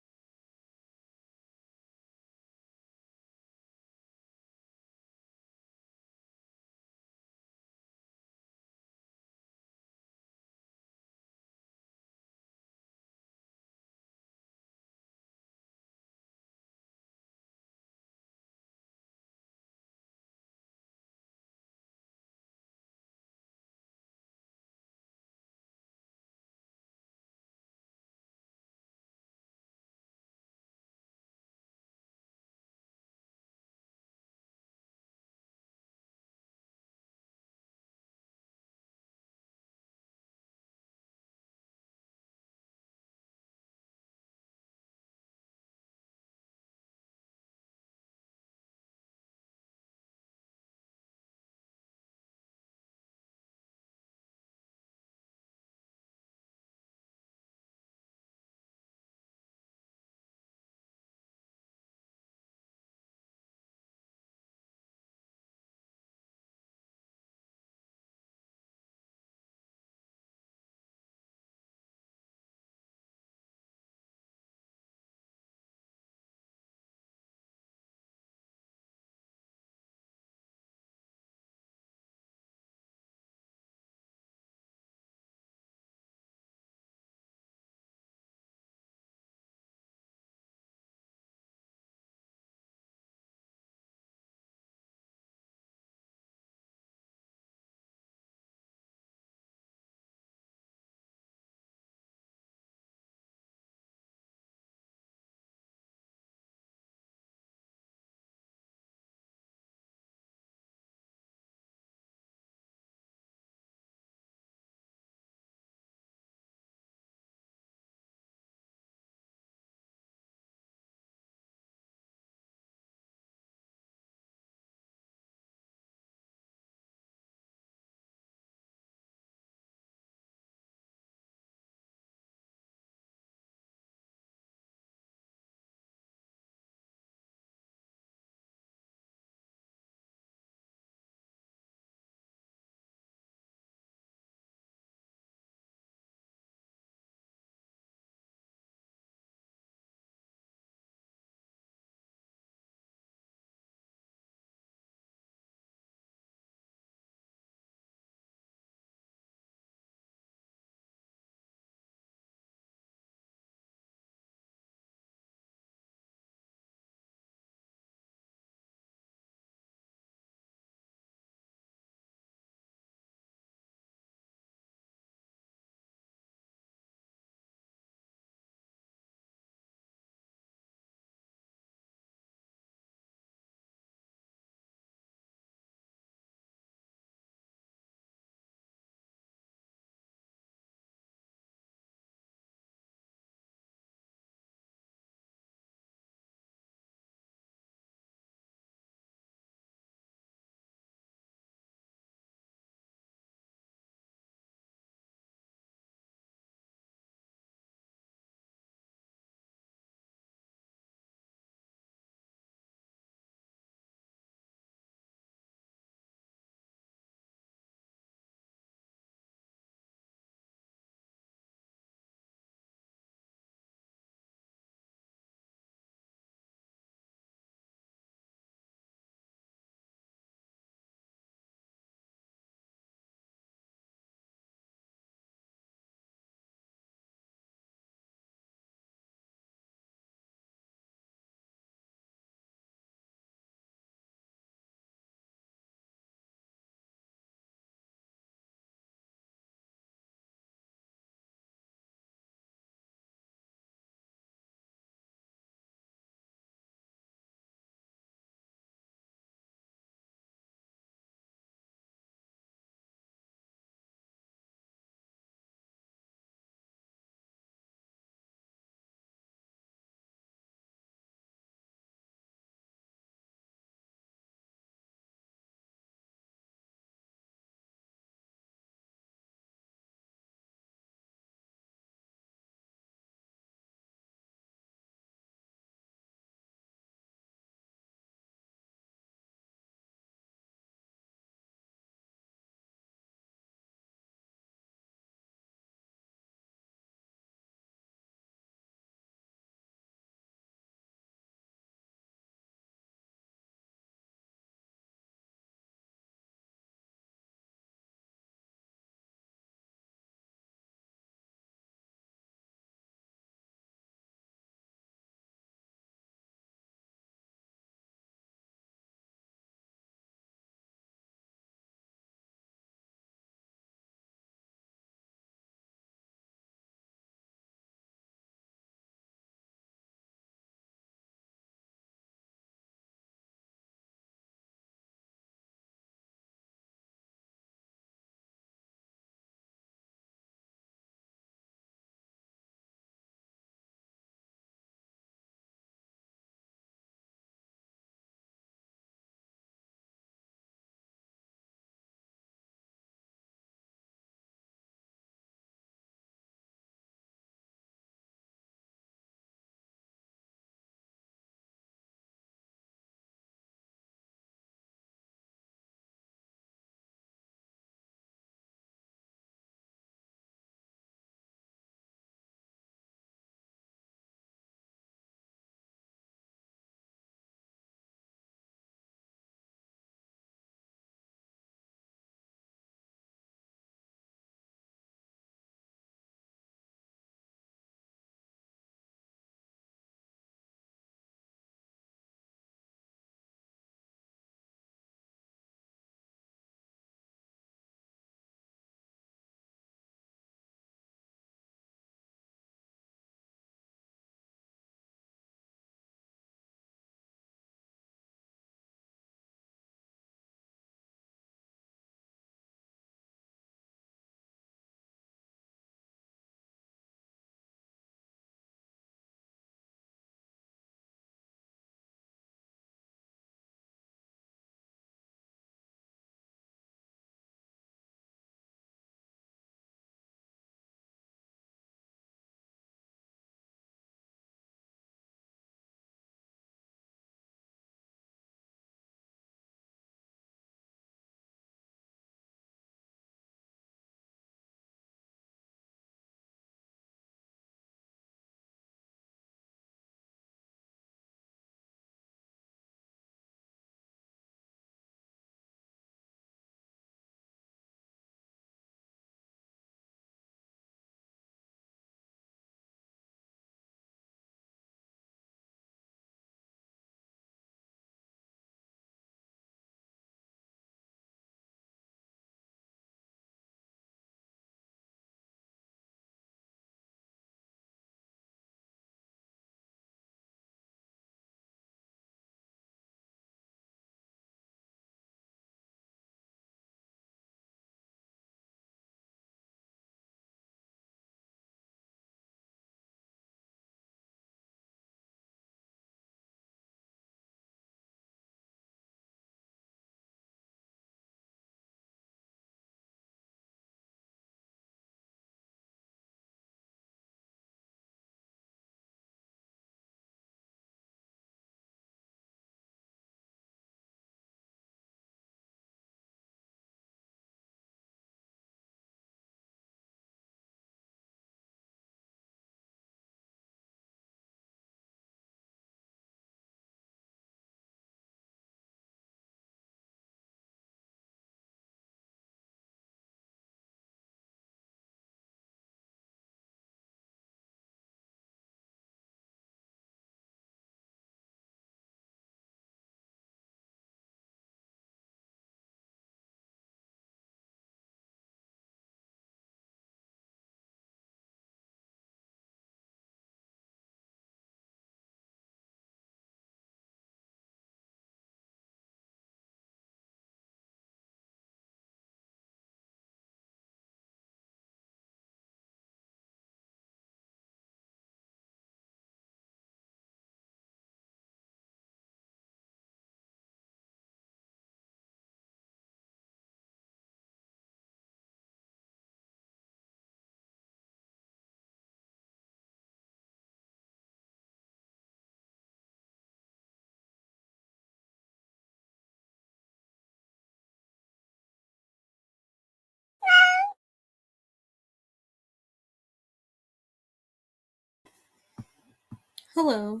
Hello.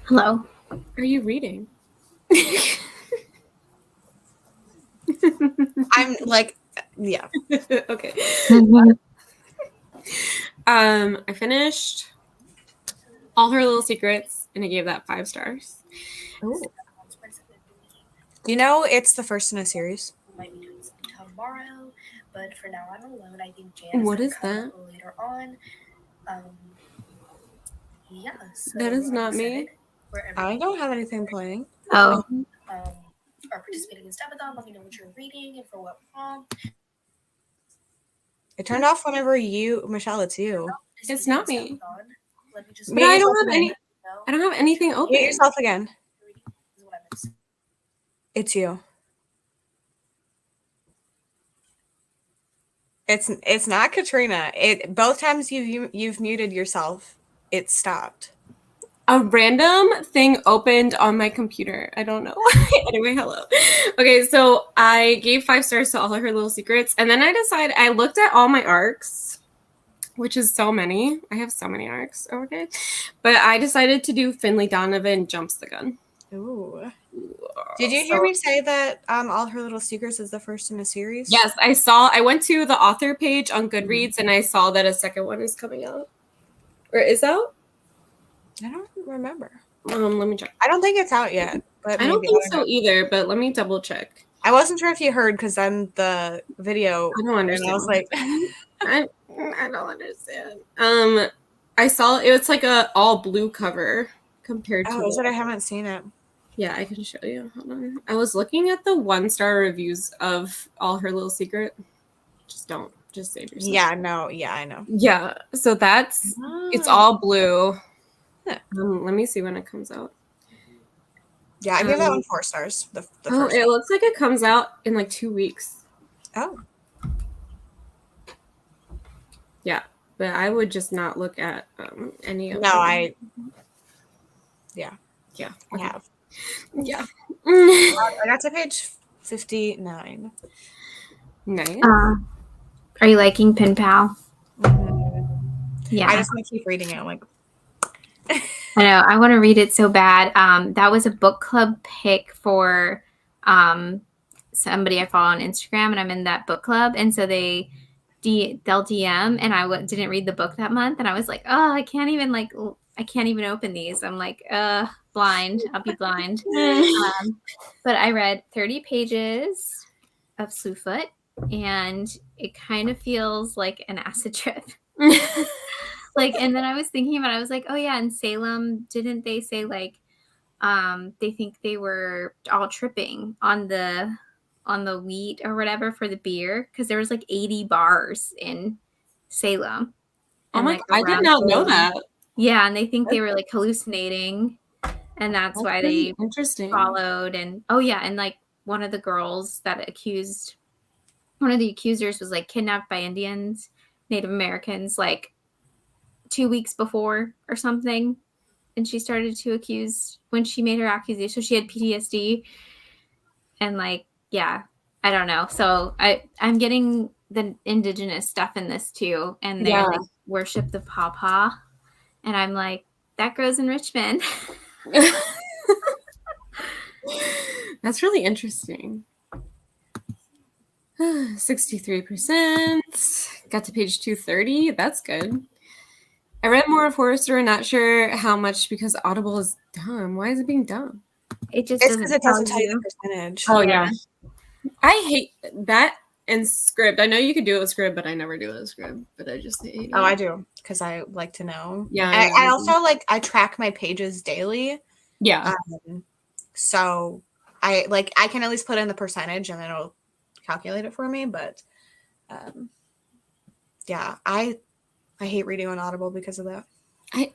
Hello. Are you reading? I'm like, yeah. Okay. I finished All Her Little Secrets and I gave that 5 stars. You know, it's the first in a series. Might be doing some tomorrow, but for now I'm alone. I think Jan What is is gonna that? come up later on. Yeah, so That is I'm not me. excited for I everyone don't have anything playing. Oh, are participating in Readathon. Let me know what you're reading and for what prompt. It turned off whenever Michelle, it's you. It's not me. Readathon. Let me just But I don't have any. I don't have anything Mute open. yourself again. Is what I'm missing. It's you. It's not Katrina. It both times you've muted yourself, it stopped. A random thing opened on my computer. I don't know. Anyway, hello. Okay, so I gave 5 stars to All Her Little Secrets, and then I looked at all my arcs, which is so many. I have so many arcs. Okay, but I decided to do Finley Donovan Jumps the Gun. Ooh. Did you hear me say that All Her Little Secrets is the first in a series? Yes, I went to the author page on Goodreads, and I saw that a second one is coming out, or is out. I don't remember. Let me check. I don't think it's out yet. But I don't maybe, think don't so know. either, but let me double check. I wasn't sure if you heard because then the video. I don't understand. And I was like, I don't understand. I saw it's like a all blue cover compared to. oh, is it? I haven't seen it. Yeah, I can show you. Hold on. I was looking at the 1-star reviews of All Her Little Secret. Just save yourself. Yeah, no, yeah, I know. Yeah, so it's all blue. Yeah. Let me see when it comes out. Yeah, I give that one 4 stars. The Oh, first it one. looks like it comes out in like 2 weeks. Oh. Yeah, but I would just not look at any of No, them. Yeah. Yeah. I have. Yeah. I got to page 59. Nice. are you liking Pen Pal? Yeah, I just want to keep reading it. I'm like, I know. I want to read it so bad. That was a book club pick for somebody I follow on Instagram, and I'm in that book club. And so they'll DM, and I didn't read the book that month, and I was like, oh, I can't even open these. I'm like, blind. I'll be blind. But I read 30 pages of Slewfoot, and it kind of feels like an acid trip. And then I was thinking about it, I was like, oh yeah, in Salem, didn't they say like they think they were all tripping on the wheat or whatever for the beer because there was like 80 bars in Salem. Oh my god, I did not know that. Yeah, and they think they were like hallucinating, and that's why really they interesting. followed. And oh yeah, and like one of the accusers was like kidnapped by Indians, Native Americans, like 2 weeks before or something, and she started to accuse when she made her accusation. So she had PTSD, and like, yeah, I don't know. So I'm getting the indigenous stuff in this too, and they like worship the pawpaw, and I'm like, that grows in Richmond. That's really interesting. 63%. Got to page 230. That's good. I read more of Forrester, not sure how much because Audible is dumb. Why is it being dumb? It just it's because it doesn't tell you the percentage. Oh, yeah. I hate that and Scribd. I know you could do it with Scribd, but I never do it with Scribd. But I just hate it. Oh, I do because I like to know. Yeah. I also I track my pages daily. Yeah. So I can at least put in the percentage and then it'll calculate it for me. But yeah, I hate reading on Audible because of that. I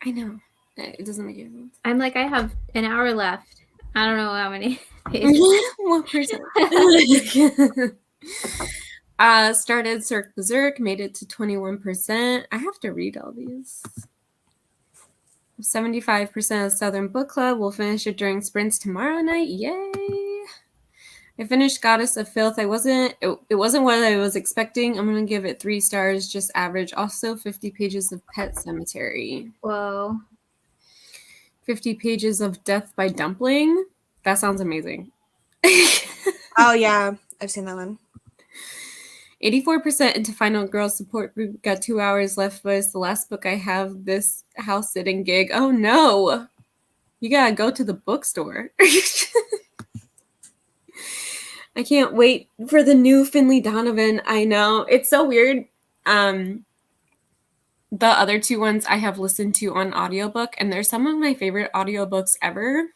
know. It doesn't make any sense. I'm like, I have an hour left. I don't know how many pages. 1%. Started Cirque Berserk, made it to 21%. I have to read all these. 75% of Southern Book Club will finish it during sprints tomorrow night. Yay! I finished Goddess of Filth. It wasn't what I was expecting. I'm gonna give it 3 stars, just average. Also 50 pages of Pet Cemetery. Whoa. 50 pages of Death by Dumpling. That sounds amazing. Oh yeah, I've seen that one. 84% into Final Girl Support Group. Got 2 hours left, but it's the last book I have this house sitting gig. Oh no. You gotta go to the bookstore. I can't wait for the new Finley Donovan. I know. It's so weird. The other 2 ones I have listened to on audiobook, and they're some of my favorite audiobooks ever.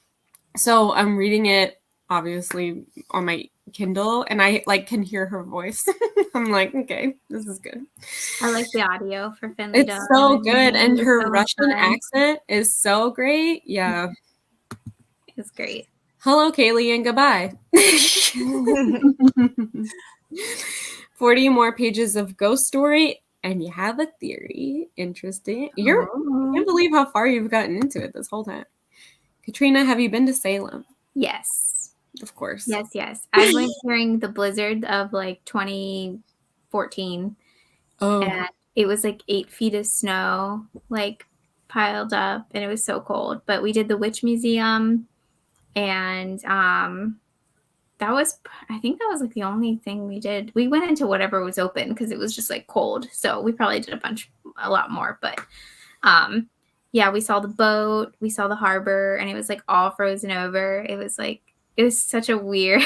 So I'm reading it obviously on my Kindle, and I can hear her voice. I'm like, okay, this is good. I like the audio for Finley. It's so good, and It's her so Russian fun. accent is so great. Yeah. It's great. Hello, Kaylee, and goodbye. 40 more pages of ghost story, and you have a theory. Interesting. I can't believe how far you've gotten into it this whole time. Katrina, have you been to Salem? Yes. Of course. Yes. I went during the blizzard of 2014. Oh. And it was 8 feet of snow piled up, and it was so cold. But we did the Witch Museum, and I think that was the only thing we did. We went into whatever was open because it was just cold. So we probably did a lot more. But yeah, we saw the boat, we saw the harbor, and it was all frozen over. It was such a weird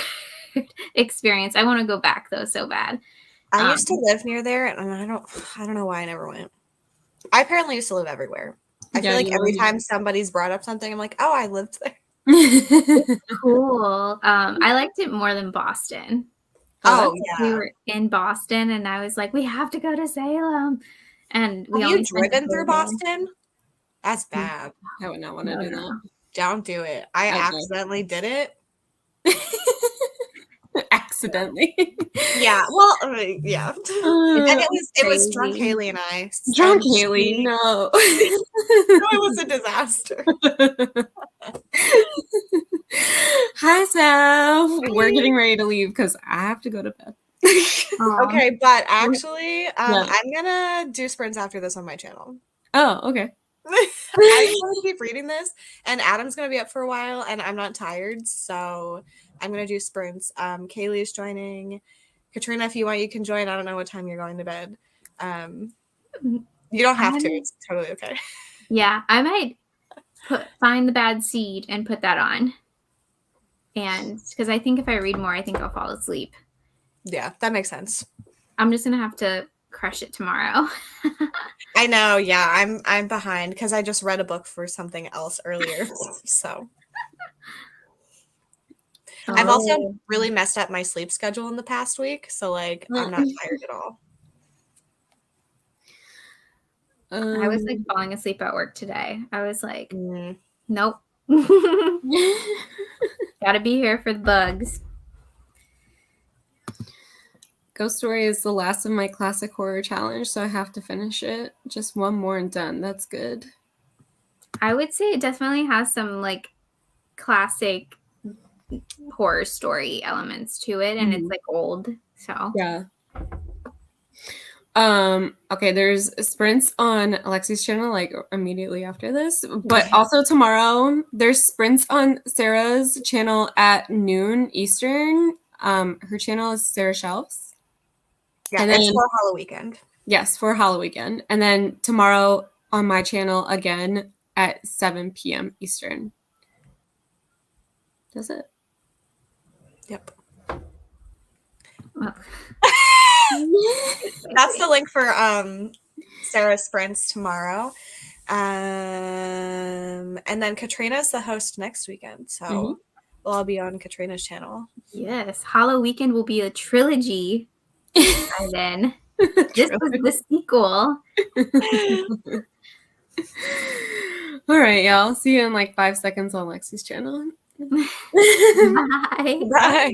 experience. I want to go back though so bad. I used to live near there, and I don't know why I never went. I apparently used to live everywhere. I feel like every time somebody's brought up something, I'm like, oh, I lived there. Cool. I liked it more than Boston. Oh yeah, we were in Boston, and I was like, we have to go to Salem. And we have you driven through Boston? That's bad. I would not want to do that. Don't do it. I accidentally did it. Accidentally. Yeah. Well, yeah. And it was drunk Haley and I. Drunk Haley, no. It was a disaster. Hi, Seth. We're getting ready to leave because I have to go to bed. Okay, but actually, I'm gonna do sprints after this on my channel. Oh, okay. I'm gonna keep reading this, and Adam's gonna be up for a while, and I'm not tired, so I'm gonna do sprints. Kaylee's joining. Katrina, if you want, you can join. I don't know what time you're going to bed. You don't have to. It's totally okay. Yeah, I might find the bad seed and put that on, and because I think if I read more, I think I'll fall asleep. Yeah, that makes sense. I'm just gonna have to crush it tomorrow. I know. Yeah, I'm behind because I just read a book for something else earlier. So I've also really messed up my sleep schedule in the past week. So I'm not tired at all. I was falling asleep at work today. I was like, nope. Gotta be here for the bugs. Ghost Story is the last of my classic horror challenge, so I have to finish it. Just one more and done. That's good. I would say it definitely has some classic horror story elements to it, and it's old. So yeah. Okay, there's sprints on Alexi's channel immediately after this, but also tomorrow there's sprints on Sarah's channel at noon Eastern. Her channel is Sarah Shelves. Yeah, and then, it's for Halloweekend. Yes, for Halloweekend. And then tomorrow on my channel again at 7 p.m. Eastern. That's it. Yep. Oh. That's the link for Sarah's sprints tomorrow. And then Katrina's the host next weekend. So we'll all be on Katrina's channel. Yes. Halloweekend will be a trilogy. And then this was the sequel. All right, y'all. See you in 5 seconds on Lexi's channel. Bye. Bye.